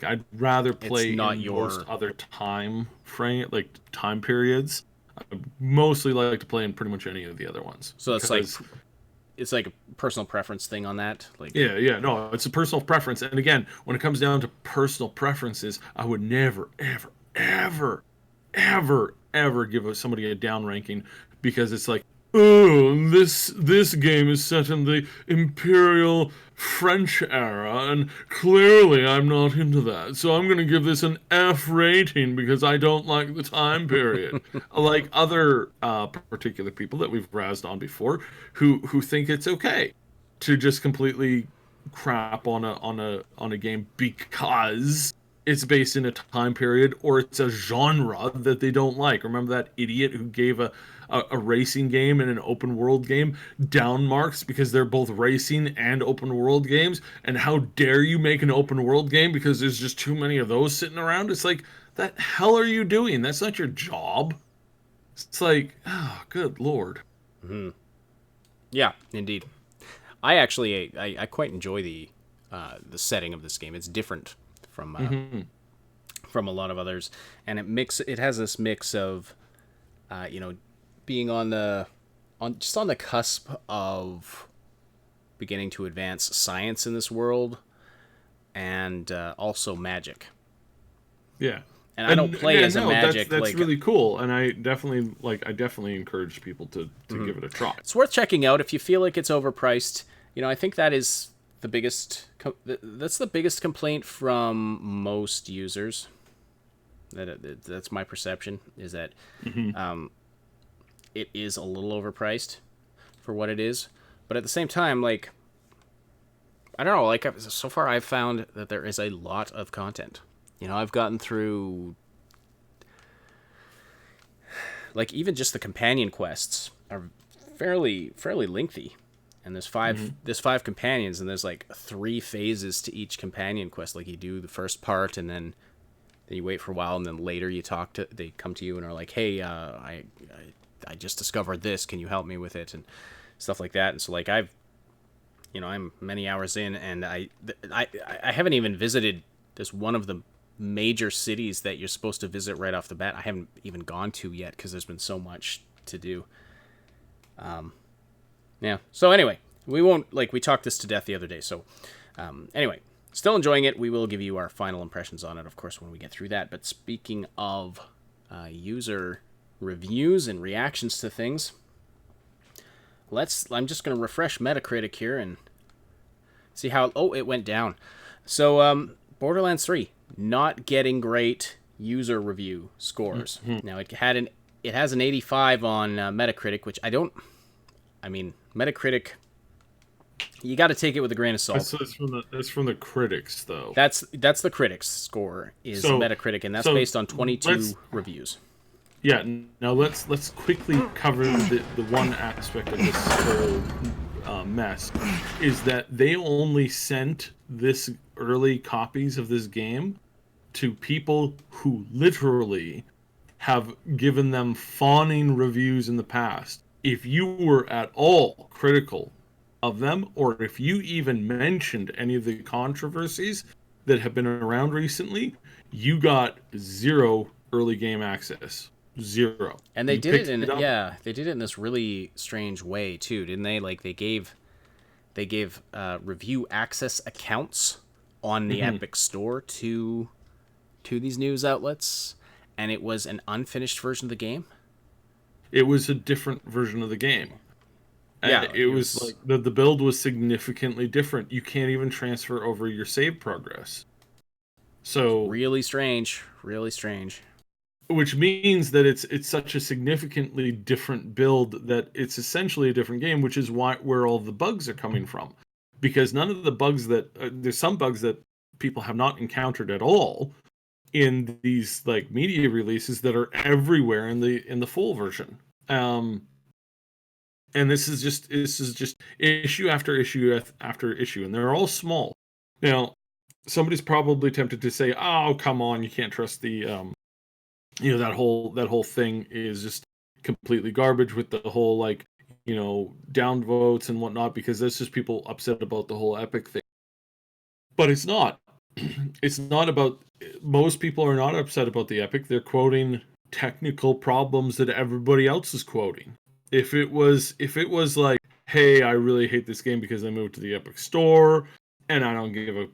I'd rather play not in your most other time frame, like time periods. I mostly like to play in pretty much any of the other ones. So it's like a personal preference thing on that. Like, yeah, no, it's a personal preference. And again, when it comes down to personal preferences, I would never, ever, ever, ever give somebody a down ranking because it's like, oh, this game is set in the Imperial French era, and clearly I'm not into that. So I'm going to give this an F rating because I don't like the time period. Like other particular people that we've razzed on before, who think it's okay to just completely crap on a game because it's based in a time period or it's a genre that they don't like. Remember that idiot who gave a racing game and an open world game down marks because they're both racing and open world games? And how dare you make an open world game because there's just too many of those sitting around? It's like, that hell are you doing? That's not your job. It's like, oh, good lord. Mm-hmm. Yeah, indeed. I actually I quite enjoy the setting of this game. It's different from from a lot of others, and it has this mix of being on the cusp of beginning to advance science in this world, and also magic. Yeah. And I don't play as a magic. That's really cool, and I definitely encourage people to give it a try. It's worth checking out if you feel like it's overpriced. I think that is the biggest. That's the biggest complaint from most users. That's my perception. Is that it is a little overpriced for what it is, but at the same time, like, I don't know. Like, so far, I've found that there is a lot of content. I've gotten through, like, even just the companion quests are fairly lengthy, and there's five companions, and there's like 3 phases to each companion quest. Like, you do the first part, and then you wait for a while, and then later they come to you and are like, hey, I just discovered this. Can you help me with it? And stuff like that. And so, like, I'm many hours in, and I haven't even visited this one of the major cities that you're supposed to visit right off the bat. I haven't even gone to yet because there's been so much to do. Yeah. So anyway, we talked this to death the other day. So anyway, still enjoying it. We will give you our final impressions on it, of course, when we get through that. But speaking of user reviews and reactions to things, I'm just going to refresh Metacritic here and see how. Oh, it went down. So Borderlands 3 not getting great user review scores. Now it has an 85 on Metacritic, which Metacritic, you got to take it with a grain of salt. That's from the critics, though. That's the critics score is Metacritic, and that's based on 22 reviews. Yeah. Now let's quickly cover the one aspect of this whole mess is that they only sent this early copies of this game to people who literally have given them fawning reviews in the past. If you were at all critical of them, or if you even mentioned any of the controversies that have been around recently, you got 0 early game access. 0. And they did it in this really strange way too, didn't they? Like, they gave review access accounts on the Epic Store to these news outlets, and it was an unfinished version of the game. It was a different version of the game. And it was like the build was significantly different. You can't even transfer over your save progress. So really strange. Which means that it's such a significantly different build that it's essentially a different game, which is where all the bugs are coming from. Because none of the bugs there's some bugs that people have not encountered at all in these like media releases that are everywhere in the full version. And this is just issue after issue after issue, and they're all small. Now, somebody's probably tempted to say, "Oh, come on, you can't trust the that whole thing is just completely garbage with the whole like downvotes and whatnot because there's just people upset about the whole Epic thing. But it's not. It's not about. Most people are not upset about the Epic. They're quoting technical problems that everybody else is quoting. If it was like, hey, I really hate this game because I moved to the Epic Store and I don't give a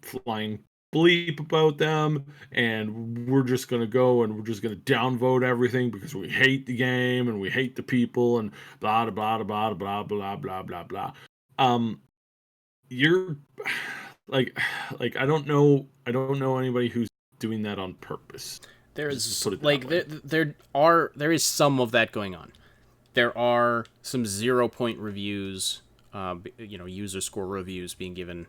flying bleep about them, and we're just gonna go and we're just gonna downvote everything because we hate the game and we hate the people and blah blah blah blah blah blah blah blah blah. You're like I don't know anybody who's doing that on purpose. There's like there is some of that going on. There are some 0-point reviews, user score reviews being given.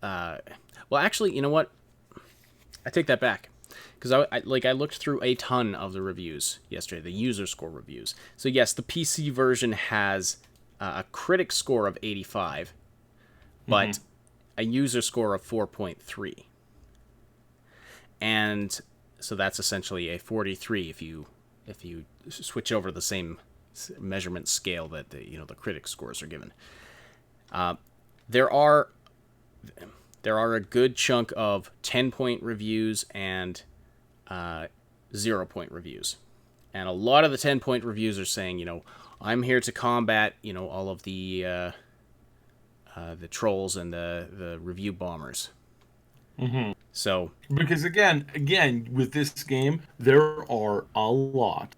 Well, actually, you know what? I take that back, because I looked through a ton of the reviews yesterday, the user score reviews. So yes, the PC version has a critic score of 85, but a user score of 4.3, and so that's essentially a 43 if you switch over the same measurement scale that the critic scores are given. There are a good chunk of 10-point reviews and 0-point reviews. And a lot of the 10-point reviews are saying, I'm here to combat, all of the trolls and the review bombers. Mm-hmm. So because again, with this game, there are a lot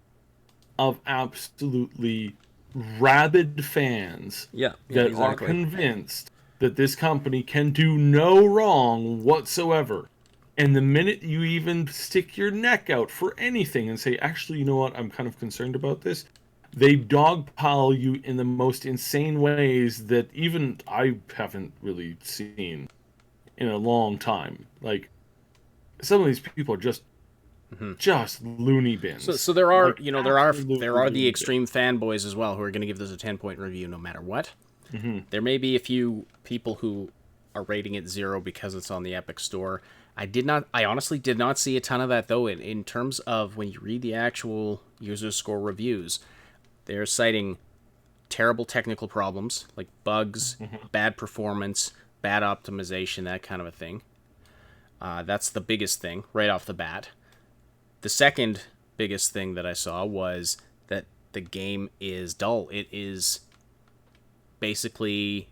of absolutely rabid fans that are convinced that this company can do no wrong whatsoever. And the minute you even stick your neck out for anything and say, actually, you know what, I'm kind of concerned about this, they dogpile you in the most insane ways that even I haven't really seen in a long time. Like, some of these people are just loony bins. So there are, there are the extreme fanboys as well who are going to give this a 10-point review no matter what. Mm-hmm. There may be a few people who are rating it 0 because it's on the Epic Store. I honestly did not see a ton of that, though. In terms of when you read the actual user score reviews, they're citing terrible technical problems, like bugs, bad performance, bad optimization, that kind of a thing. That's the biggest thing right off the bat. The second biggest thing that I saw was that the game is dull. It is basically,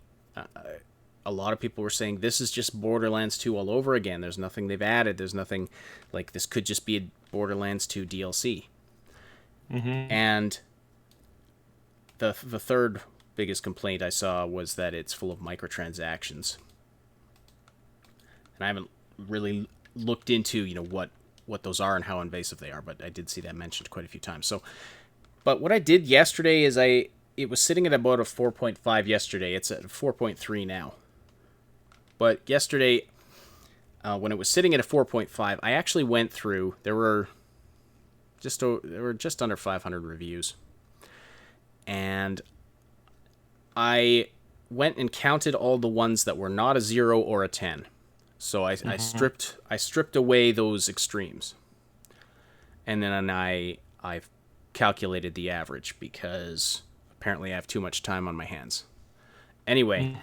a lot of people were saying this is just Borderlands 2 all over again. There's nothing they've added. There's nothing, like, this could just be a Borderlands 2 DLC. And the third biggest complaint I saw was that it's full of microtransactions. And I haven't really looked into, what those are and how invasive they are, but I did see that mentioned quite a few times. So, but what I did yesterday is it was sitting at about a 4.5 yesterday. It's at 4.3 now. But yesterday, when it was sitting at a 4.5, I actually went through. There were just under 500 reviews, and I went and counted all the ones that were not a 0 or a 10. So I stripped away those extremes, and then I calculated the average because apparently I have too much time on my hands. Anyway,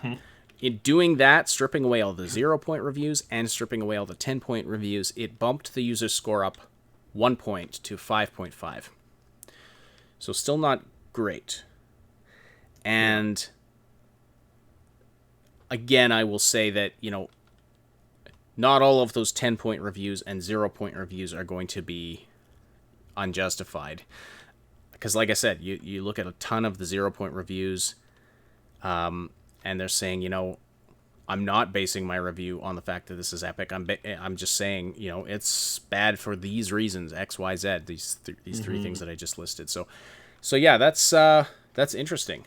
in doing that, stripping away all the 0-point reviews and stripping away all the 10-point reviews, it bumped the user score up 1 point to 5.5. So still not great. And again, I will say that, not all of those 10-point reviews and 0-point reviews are going to be unjustified. Because, like I said, you look at a ton of the 0-point reviews, and they're saying, I'm not basing my review on the fact that this is epic. I'm just saying, it's bad for these reasons, X, Y, Z. These three things that I just listed. So yeah, that's interesting.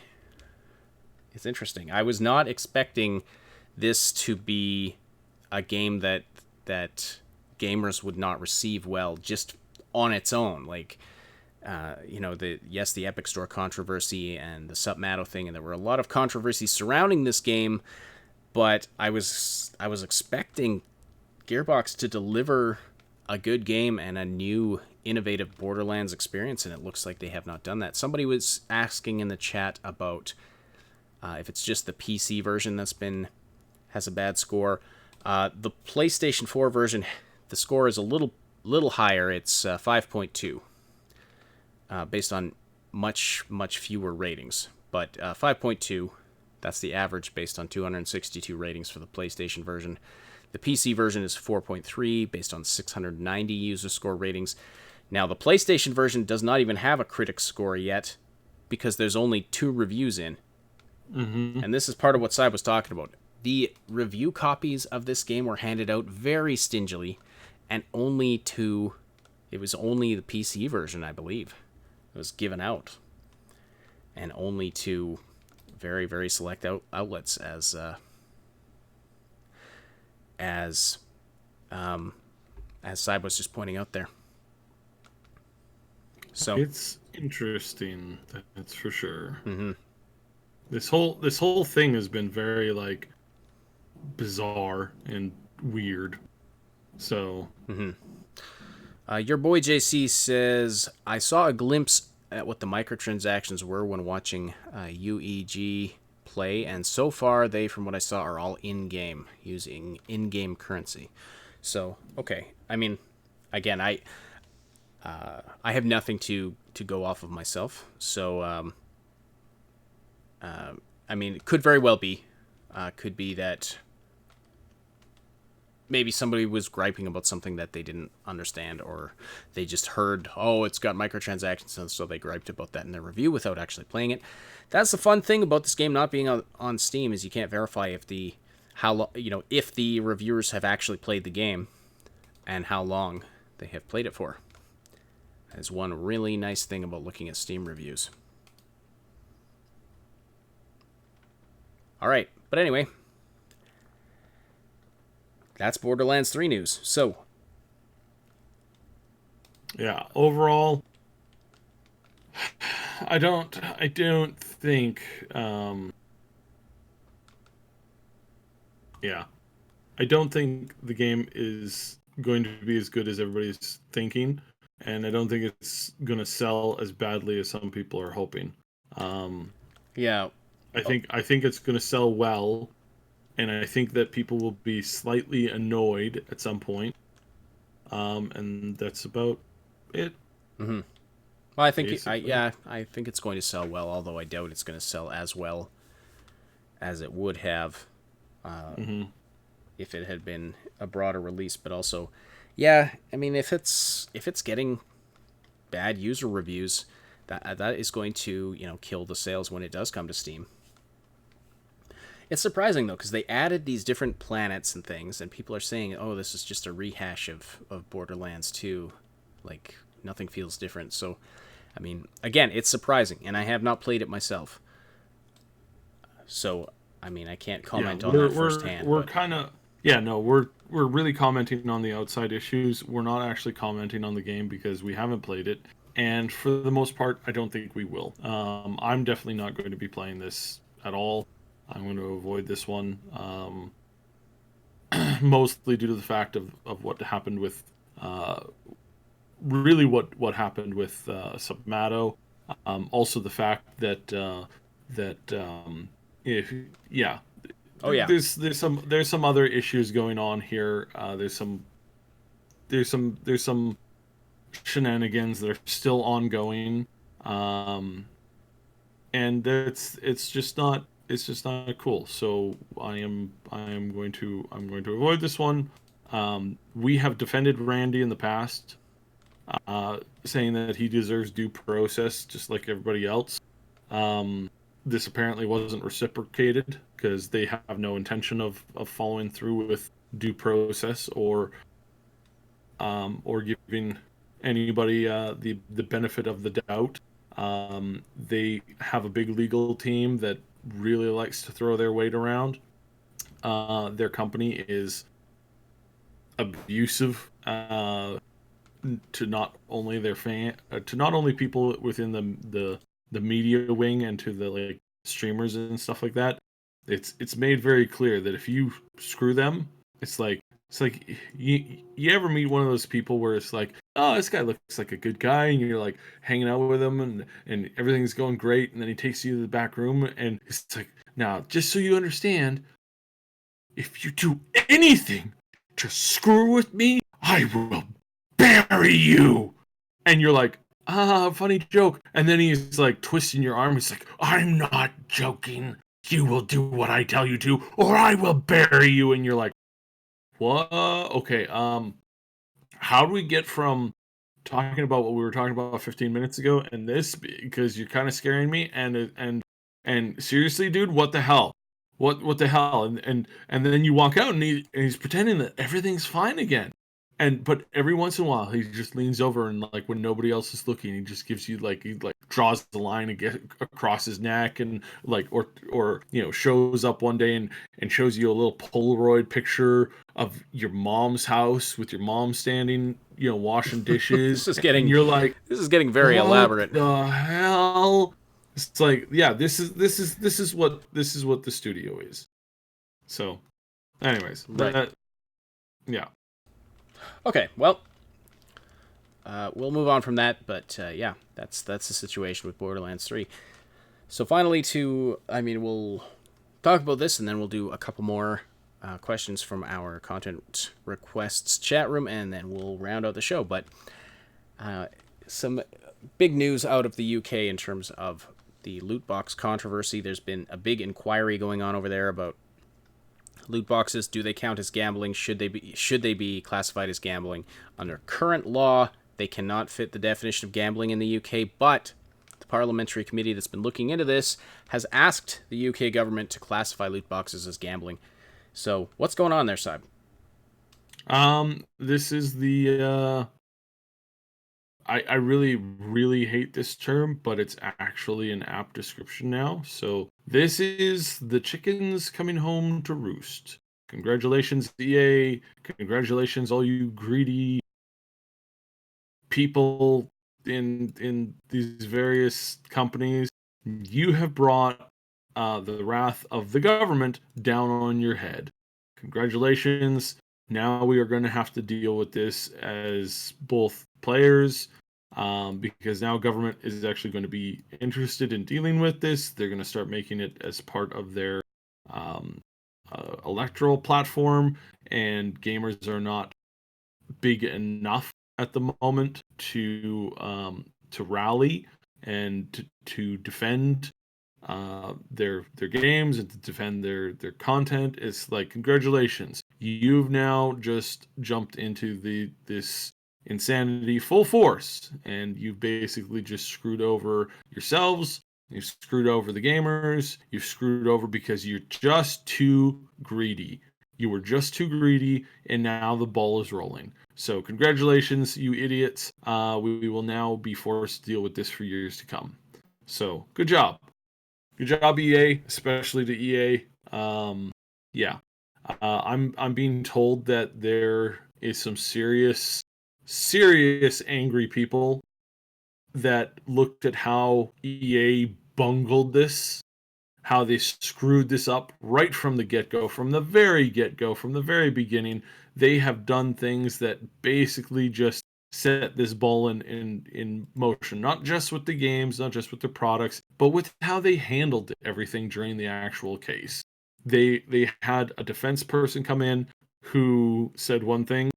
It's interesting. I was not expecting this to be a game that gamers would not receive well just on its own. Like, the Epic Store controversy and the Submato thing, and there were a lot of controversies surrounding this game, but I was expecting Gearbox to deliver a good game and a new innovative Borderlands experience, and it looks like they have not done that. Somebody was asking in the chat about if it's just the PC version has a bad score. The PlayStation 4 version, the score is a little higher. It's 5.2, based on much fewer ratings. But 5.2, that's the average based on 262 ratings for the PlayStation version. The PC version is 4.3 based on 690 user score ratings. Now, the PlayStation version does not even have a critic score yet because there's only 2 reviews in. Mm-hmm. And this is part of what Cy was talking about. The review copies of this game were handed out very stingily, and it was only the PC version, I believe. It was given out. And only to very, very select outlets as Cy was just pointing out there. So it's interesting, that's for sure. Mm-hmm. This whole thing has been very like bizarre and weird. So your boy JC says, I saw a glimpse at what the microtransactions were when watching UEG play, and so far they, from what I saw, are all in-game, using in-game currency. So, okay. I mean, again, I have nothing to go off of myself. So, I mean, it could very well be. Could be that maybe somebody was griping about something that they didn't understand, or they just heard, oh, it's got microtransactions, and so they griped about that in their review without actually playing it. That's the fun thing about this game not being on Steam, is you can't verify if the reviewers have actually played the game and how long they have played it for. That is one really nice thing about looking at Steam reviews. All right, but anyway, that's Borderlands 3 news. So, yeah, overall, I don't think, I don't think the game is going to be as good as everybody's thinking, and I don't think it's going to sell as badly as some people are hoping. yeah. I think it's going to sell well, and I think that people will be slightly annoyed at some point. And that's about it. Mm-hmm. Well, I think I think it's going to sell well, although I doubt it's going to sell as well as it would have if it had been a broader release. But also, yeah, I mean, if it's getting bad user reviews, that is going to kill the sales when it does come to Steam. It's surprising, though, because they added these different planets and things, and people are saying, oh, this is just a rehash of Borderlands 2. Like, nothing feels different. So, I mean, again, it's surprising, and I have not played it myself. So, I mean, I can't comment on that firsthand. We're kind of... Yeah, no, we're really commenting on the outside issues. We're not actually commenting on the game because we haven't played it. And for the most part, I don't think we will. I'm definitely not going to be playing this at all. I'm going to avoid this one, mostly due to the fact of what happened with, really what happened with Submato. Also the fact that there's some other issues going on here. There's some shenanigans that are still ongoing, and it's just not cool. So I am going to avoid this one. We have defended Randy in the past, saying that he deserves due process just like everybody else. This apparently wasn't reciprocated because they have no intention of following through with due process or giving anybody the benefit of the doubt. They have a big legal team that really likes to throw their weight around. Their company is abusive to not only people within the media wing and to the streamers and stuff like that. It's made very clear that if you screw them, it's like It's like you ever meet one of those people where it's like, oh, this guy looks like a good guy, and you're like hanging out with him, and everything's going great, and then he takes you to the back room, and it's like, now, just so you understand, if you do anything to screw with me, I will bury you. And you're like, funny joke. And then he's like twisting your arm. He's like, I'm not joking. You will do what I tell you to, or I will bury you. And you're like, what? Okay. How do we get from talking about what we were talking about 15 minutes ago and this, because you're kind of scaring me, and seriously, dude, what the hell? What the hell? And then you walk out, and he's pretending that everything's fine again. But every once in a while he just leans over, and like when nobody else is looking, he just gives you like, he like draws the line and get across his neck, and like, or shows up one day and shows you a little Polaroid picture of your mom's house with your mom standing, washing dishes, and you're like, this is getting very what elaborate. the hell? It's like, yeah, this is what the studio is. So, anyways, Right. yeah. Okay, well, we'll move on from that, but yeah, that's the situation with Borderlands 3. So finally, we'll talk about this, and then we'll do a couple more questions from our content requests chat room, and then we'll round out the show. But some big news out of the UK in terms of the loot box controversy. There's been a big inquiry going on over there about loot boxes. Do they count as gambling? Should they be classified as gambling? Under current law, they cannot fit the definition of gambling in the UK, but the parliamentary committee that's been looking into this has asked the UK government to classify loot boxes as gambling. So, what's going on there, Sib? This is the I really, really hate this term, but it's actually an apt description now. So this is the chickens coming home to roost. Congratulations, EA. Congratulations, all you greedy people in these various companies. You have brought the wrath of the government down on your head. Congratulations. Now we are going to have to deal with this as both players, because now government is actually going to be interested in dealing with this. They're going to start making it as part of their um, electoral platform, and gamers are not big enough at the moment to rally and to defend their games and to defend their content. It's like, congratulations, you've now just jumped into this insanity full force, and you've basically just screwed over yourselves. You've screwed over the gamers. You've screwed over because you're just too greedy. You were just too greedy, and now the ball is rolling. So congratulations, you idiots. We will now be forced to deal with this for years to come. So good job. Good job, EA, especially to EA. Yeah. I'm being told that there is some serious angry people that looked at how EA bungled this, how they screwed this up right from the get-go, from the very get-go, from the very beginning. They have done things that basically just set this ball in motion, not just with the games, not just with the products, but with how they handled everything during the actual case. They had a defense person come in who said one thing,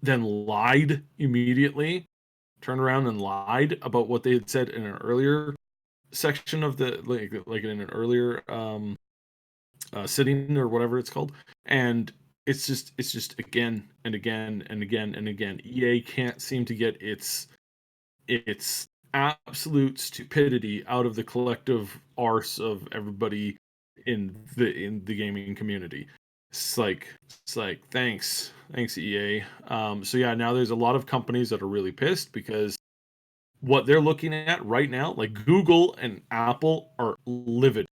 then lied immediately, turned around and lied about what they had said in an earlier section of the, like in an earlier sitting or whatever it's called. And it's just again and again and again and again. EA can't seem to get its absolute stupidity out of the collective arse of everybody in the gaming community. It's like thanks EA. So yeah, now there's a lot of companies that are really pissed because what they're looking at right now, like Google and Apple, are livid,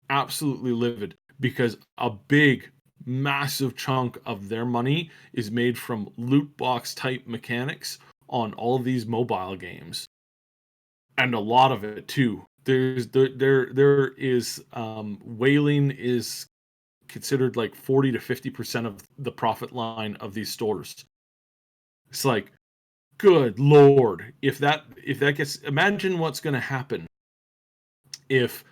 absolutely livid, because a big, massive chunk of their money is made from loot box type mechanics on all of these mobile games, and a lot of it too. There is whaling is considered like 40 to 50% of the profit line of these stores. It's like, good Lord, if that gets, imagine what's going to happen if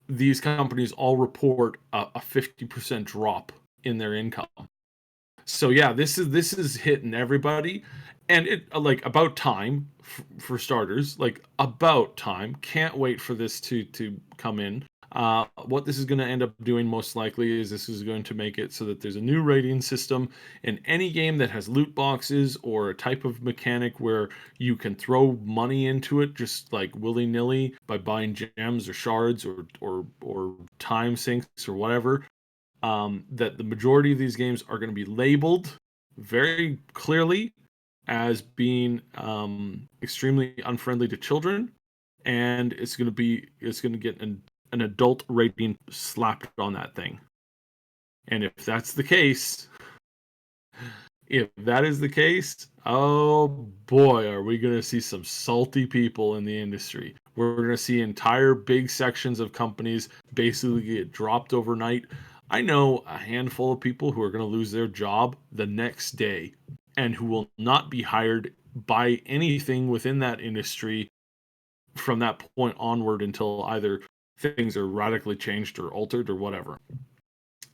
these companies all report a 50% drop in their income. So yeah, this is hitting everybody, and it like about time for starters. Like about time. Can't wait for this to come in. What this is going to end up doing most likely is this is going to make it so that there's a new rating system in any game that has loot boxes or a type of mechanic where you can throw money into it just like willy nilly by buying gems or shards or time sinks or whatever. That the majority of these games are going to be labeled very clearly as being extremely unfriendly to children, and it's going to get an adult rating slapped on that thing. And if that's the case, if that is the case, oh boy, are we going to see some salty people in the industry. We're going to see entire big sections of companies basically get dropped overnight. I know a handful of people who are going to lose their job the next day and who will not be hired by anything within that industry from that point onward until either things are radically changed or altered or whatever.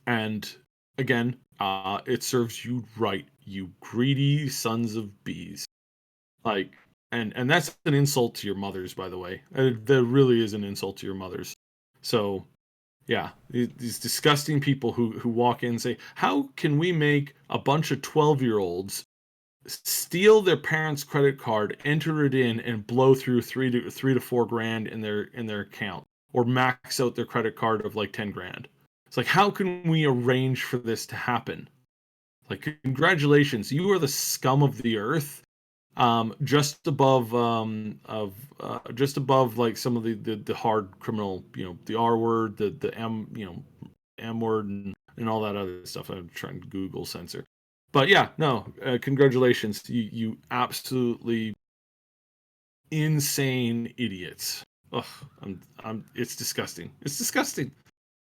And again, it serves you right, you greedy sons of bees. Like, and that's an insult to your mothers, by the way. That really is an insult to your mothers. So, yeah, these disgusting people who walk in and say, "How can we make a bunch of 12-year-olds steal their parents' credit card, enter it in, and blow through three to four grand in their account, or max out their credit card of like 10 grand?" It's like, how can we arrange for this to happen? Like, congratulations, you are the scum of the earth. Just above just above like some of the hard criminal, the R word, the M word, and all that other stuff. I'm trying to Google censor. But yeah, no, congratulations, you absolutely insane idiots. Ugh, it's disgusting. It's disgusting.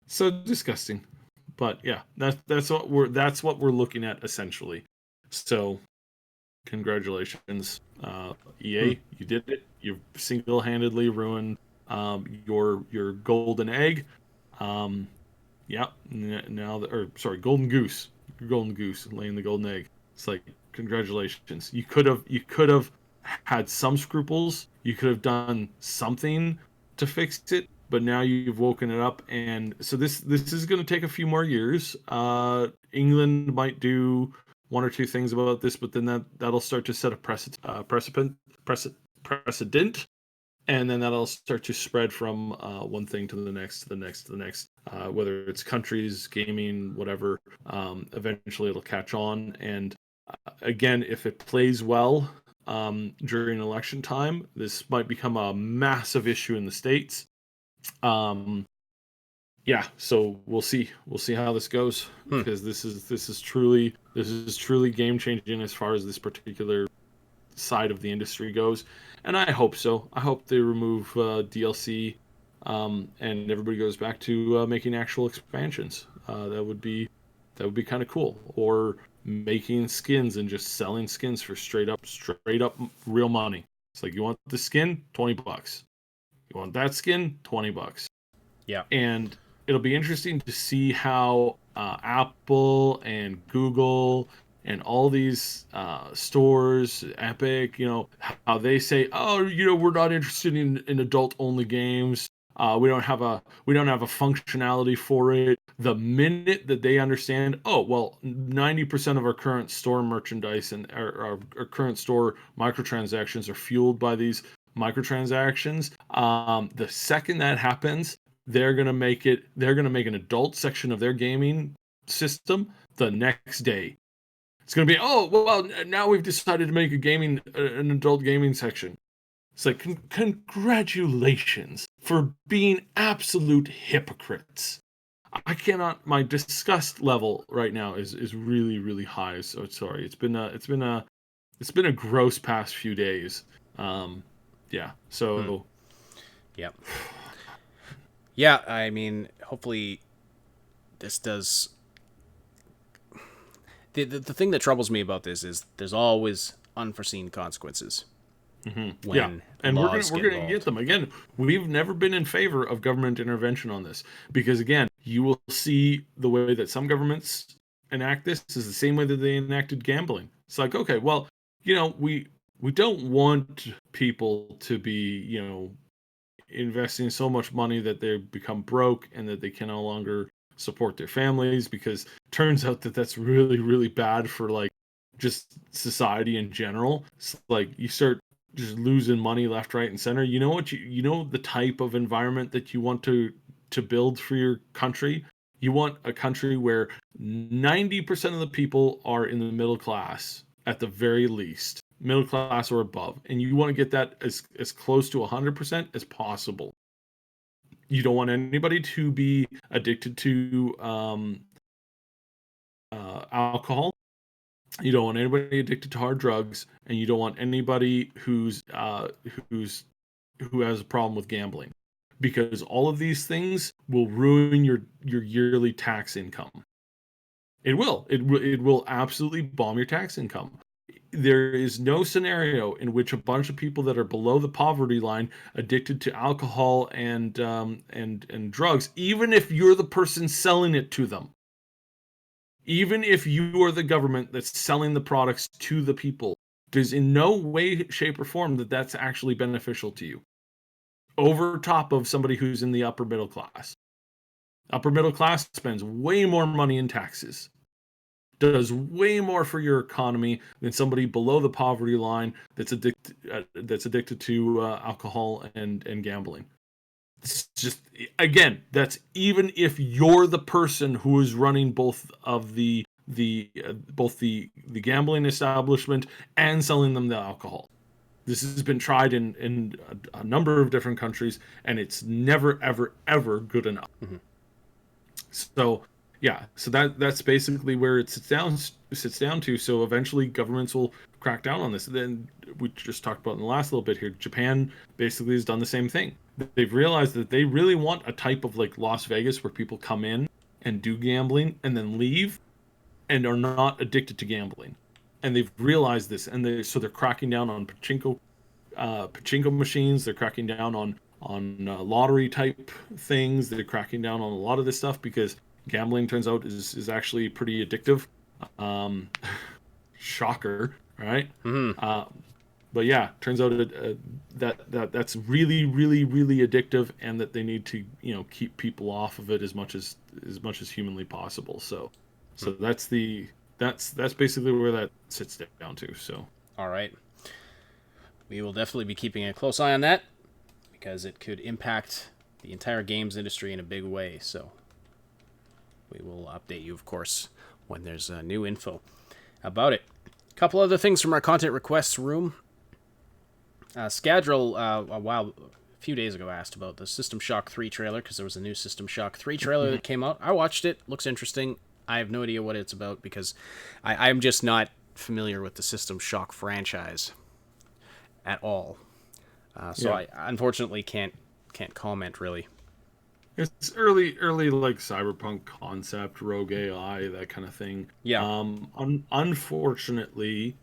So disgusting. But yeah, that's what we're looking at essentially. So congratulations, EA, you did it. You've single-handedly ruined your golden egg. Yeah, now golden goose. Your golden goose laying the golden egg. It's like, congratulations. You could have had some scruples. You could have done something to fix it, but now you've woken it up, and so this is going to take a few more years. England might do one or two things about this, but then that'll start to set a precedent, and then that'll start to spread from one thing to the next, to the next, to the next. Whether it's countries, gaming, whatever, eventually it'll catch on. And again, if it plays well during election time, this might become a massive issue in the States. Yeah, so we'll see how this goes, because this is truly game changing as far as this particular side of the industry goes, and I hope so. I hope they remove DLC, and everybody goes back to making actual expansions. That would be kind of cool, or making skins and just selling skins for straight up real money. It's like, you want the skin, $20. You want that skin, $20. Yeah. And it'll be interesting to see how Apple and Google and all these stores, Epic, how they say, "Oh, we're not interested in adult only games. We don't have a functionality for it." The minute that they understand, oh well, 90% of our current store merchandise and our current store microtransactions are fueled by these microtransactions. The second that happens, they're gonna make an adult section of their gaming system the next day. It's going to be, oh, well, now we've decided to make an adult gaming section. It's like, congratulations for being absolute hypocrites. I cannot, my disgust level right now is really, really high. So sorry. It's been a gross past few days. Yeah. So. Yep. Yeah. I mean, hopefully this does. The thing that troubles me about this is there's always unforeseen consequences when and laws we're get gonna involved. get them again. We've never been in favor of government intervention on this because again, you will see the way that some governments enact this is the same way that they enacted gambling. It's like, okay, well, we don't want people to be, investing so much money that they become broke and that they can no longer support their families because turns out that that's really really bad for like just society in general. It's like you start just losing money left, right, and center. You know what you know the type of environment that you want to build for your country. You want a country where 90% of the people are in the middle class at the very least, middle class or above, and you want to get that as close to 100% as possible. You don't want anybody to be addicted to alcohol. You don't want anybody addicted to hard drugs, and you don't want anybody who's who has a problem with gambling, because all of these things will ruin your yearly tax income. It will. It will absolutely bomb your tax income. There is no scenario in which a bunch of people that are below the poverty line, addicted to alcohol and drugs, even if you're the person selling it to them, even if you are the government that's selling the products to the people, there's in no way, shape, or form that that's actually beneficial to you. Over top of somebody who's in the upper middle class. Upper middle class spends way more money in taxes, does way more for your economy than somebody below the poverty line that's addicted to alcohol and gambling. It's just, again, that's even if you're the person who is running both of the gambling establishment and selling them the alcohol. This has been tried in a number of different countries, and it's never ever ever good enough. So yeah, so that's basically where it sits down to. So eventually governments will crack down on this. Then we just talked about in the last little bit here, Japan basically has done the same thing. They've realized that they really want a type of like Las Vegas where people come in and do gambling and then leave and are not addicted to gambling. And they've realized this, and they're cracking down on pachinko machines. They're cracking down on lottery type things. They're cracking down on a lot of this stuff because gambling turns out is actually pretty addictive. Shocker, right? But yeah, turns out that's really really really addictive, and that they need to keep people off of it as much as humanly possible. So that's basically where that sits down to. So All right. We will definitely be keeping a close eye on that because it could impact the entire games industry in a big way. So we will update you, of course, when there's new info about it. A couple other things from our content requests room. Scadril, a few days ago, asked about the System Shock 3 trailer because there was a new System Shock 3 trailer that came out. I watched it. Looks interesting. I have no idea what it's about because I'm just not familiar with the System Shock franchise at all. So I unfortunately can't comment really. it's early like Cyberpunk concept, rogue AI, that kind of thing. Yeah. Unfortunately,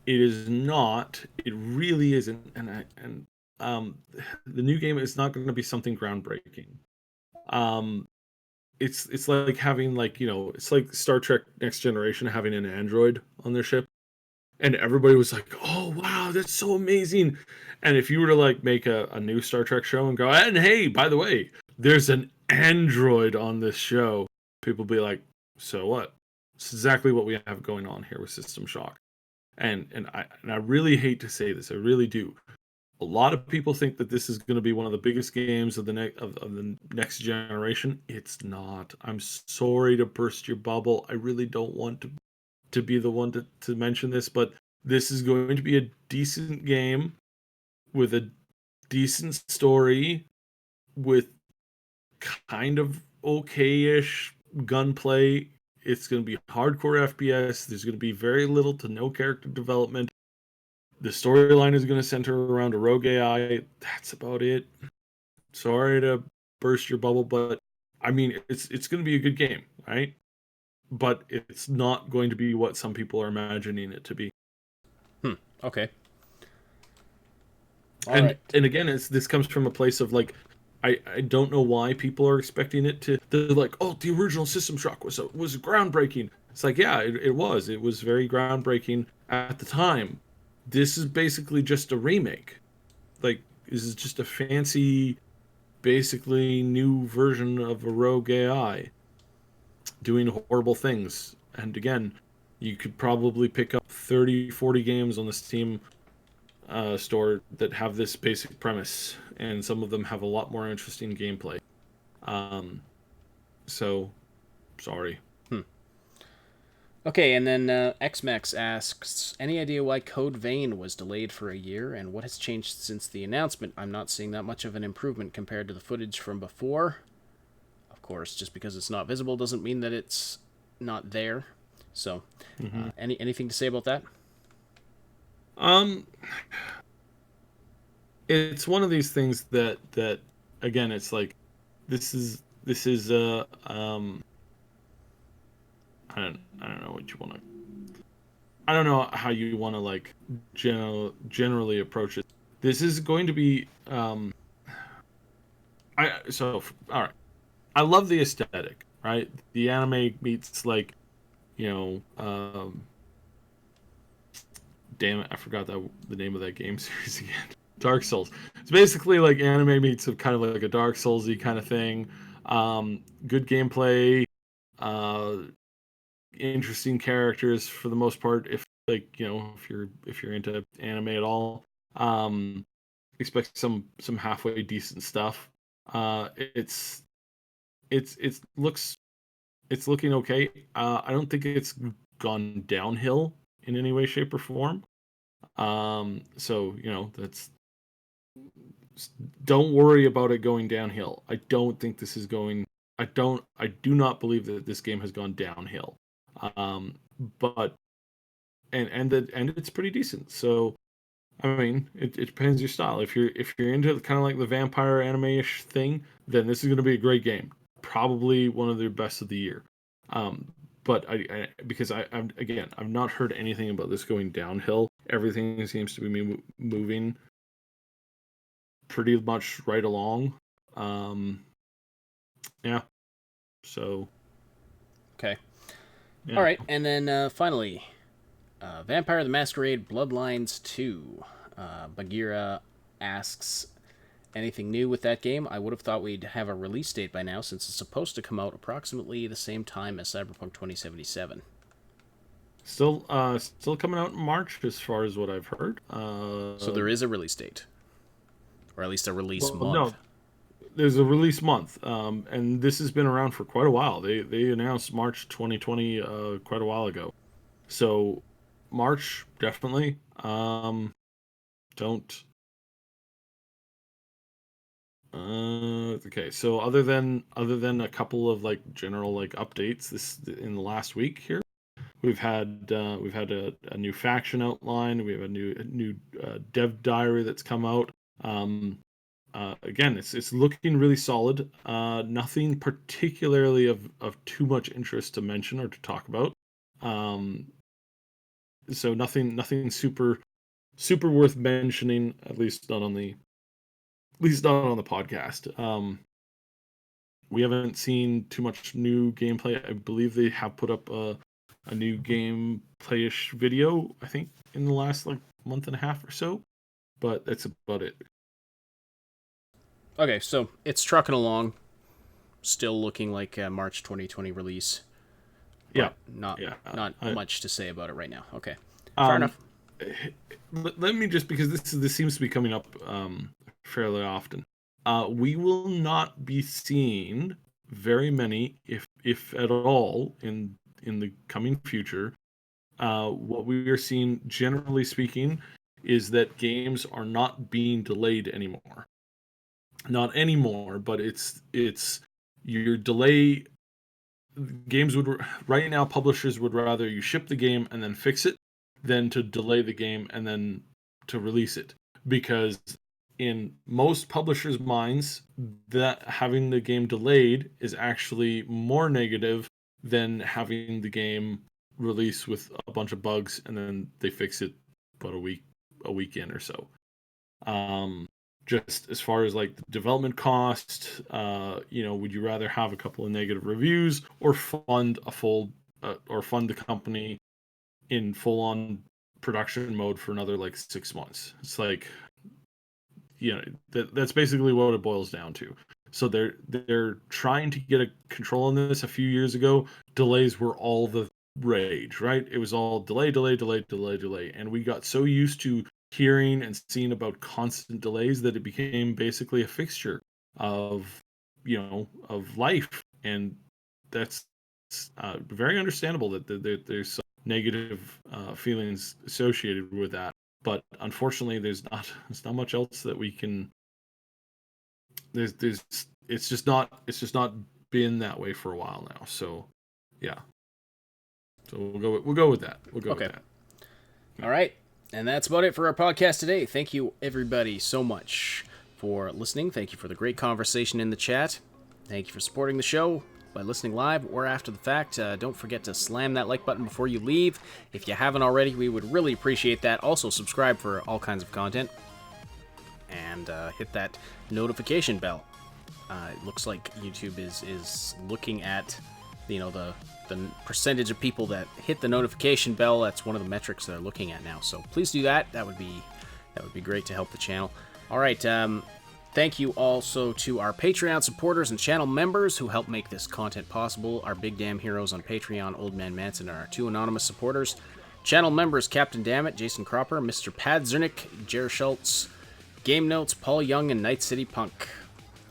it is not. It really isn't, the new game is not going to be something groundbreaking. It's like having it's like Star Trek Next Generation having an android on their ship, and everybody was like, "Oh wow, that's so amazing!" And if you were to like make a new Star Trek show and go, "And hey, by the way, there's an android on this show," people be like, "So what?" It's exactly what we have going on here with System Shock. And I really hate to say this, I really do. A lot of people think that this is going to be one of the biggest games of the next generation. It's not. I'm sorry to burst your bubble. I really don't want to be the one to mention this, but this is going to be a decent game with a decent story, with kind of okay-ish gunplay. It's going to be hardcore FPS. There's going to be very little to no character development. The storyline is going to center around a rogue AI. That's about it. Sorry to burst your bubble, but I mean, it's going to be a good game. right? But it's not going to be what some people are imagining it to be. Okay. All And right. and again, this comes from a place of like, I don't know why people are expecting it to. They're like, oh, the original System Shock was groundbreaking. It's like, yeah, it was. It was very groundbreaking at the time. This is basically just a remake. Like, this is just a fancy, basically new version of a rogue AI doing horrible things. And again, you could probably pick up 30, 40 games on the Steam store that have this basic premise, and some of them have a lot more interesting gameplay. So, sorry. Okay, and then XMax asks, any idea why Code Vein was delayed for a year, and what has changed since the announcement? I'm not seeing that much of an improvement compared to the footage from before. Of course, just because it's not visible doesn't mean that it's not there. So, anything to say about that? Um, it's one of these things that again, it's like this is I don't know what you want to. I don't know how you want to like generally approach it. This is going to be all right. I love the aesthetic, right? The anime meets like, you know, damn it, I forgot the name of that game series again. Dark Souls. It's basically like anime meets kind of like a Dark Soulsy kind of thing. Good gameplay, uh, interesting characters for the most part. If like if you're into anime at all, expect some halfway decent stuff. It's looks it's looking okay. I don't think it's gone downhill in any way, shape, or form. So that's don't worry about it going downhill. I don't think this is going. I do not believe that this game has gone downhill. Um, but and it's pretty decent. So I mean, it depends your style. If you're into kind of like the vampire anime-ish thing, then this is going to be a great game. Probably one of the best of the year. But because I've not heard anything about this going downhill. Everything seems to be moving pretty much right along. Yeah. So. Okay. Yeah. All right, and then finally, Vampire the Masquerade Bloodlines 2. Bagheera asks, anything new with that game? I would have thought we'd have a release date by now since it's supposed to come out approximately the same time as Cyberpunk 2077. Still coming out in March, as far as what I've heard. So there is a release date, or at least a release Well, month. no, there's a release month, and this has been around for quite a while. They announced March 2020 quite a while ago, so March definitely. Don't. Okay, so other than a couple of like general like updates this in the last week here, we've had a new faction outline. We have a new dev diary that's come out. Again, it's looking really solid. Nothing particularly of too much interest to mention or to talk about. So nothing super worth mentioning, at least not on the podcast. We haven't seen too much new gameplay. I believe they have put up a new gameplay-ish video, I think, in the last like month and a half or so, but that's about it. Okay, so it's trucking along, still looking like a March 2020 release, Yeah, but not yeah. not much to say about it right now. Okay, fair Um, enough. let me just, because this seems to be coming up fairly often. We will not be seeing very many, if at all, in the coming future. What we are seeing, generally speaking, is that games are not being delayed anymore. Not anymore, but it's your delay. Games would right now, publishers would rather you ship the game and then fix it than to delay the game and then to release it, because in most publishers' minds, that having the game delayed is actually more negative than having the game release with a bunch of bugs and then they fix it about a week in or so. Just as far as like the development cost, would you rather have a couple of negative reviews or fund the company in full on production mode for another like 6 months? It's like, that's basically what it boils down to. So they're trying to get a control on this. A few years ago, delays were all the rage, right? It was all delay, and we got so used to hearing and seeing about constant delays that it became basically a fixture of life, and that's very understandable that there's some negative feelings associated with that. But unfortunately, there's not much else that we can. It's just not been that way for a while now. So, yeah. So we'll go with that. We'll go with that. All right. And that's about it for our podcast today. Thank you, everybody, so much for listening. Thank you for the great conversation in the chat. Thank you for supporting the show by listening live or after the fact. Don't forget to slam that like button before you leave. If you haven't already, we would really appreciate that. Also, subscribe for all kinds of content. And hit that notification bell. It looks like YouTube is looking at, the percentage of people that hit the notification bell. That's one of the metrics they're looking at now. So please do that. That would be great to help the channel. All right. Thank you also to our Patreon supporters and channel members who help make this content possible. Our big damn heroes on Patreon, Old Man Manson, and our 2 anonymous supporters. Channel members: Captain Dammit, Jason Cropper, Mr. Padzernick, Jer Schultz, Game Notes, Paul Young, and Night City Punk.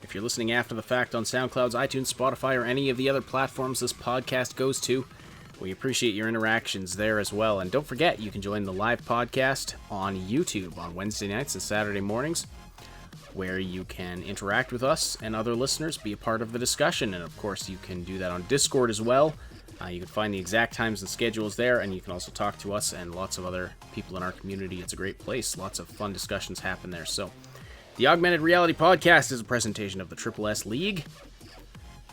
If you're listening after the fact on SoundCloud, iTunes, Spotify, or any of the other platforms this podcast goes to, we appreciate your interactions there as well. And don't forget, you can join the live podcast on YouTube on Wednesday nights and Saturday mornings, where you can interact with us and other listeners, be a part of the discussion. And of course, you can do that on Discord as well. You can find the exact times and schedules there, and you can also talk to us and lots of other people in our community. It's a great place. Lots of fun discussions happen there. So, the Augmented Reality Podcast is a presentation of the Triple S League.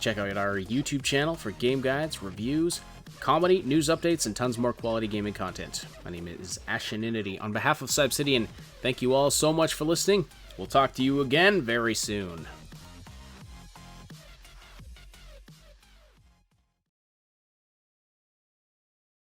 Check out our YouTube channel for game guides, reviews, comedy, news updates, and tons more quality gaming content. My name is Asheninity. On behalf of Cyberpunk, thank you all so much for listening. We'll talk to you again very soon.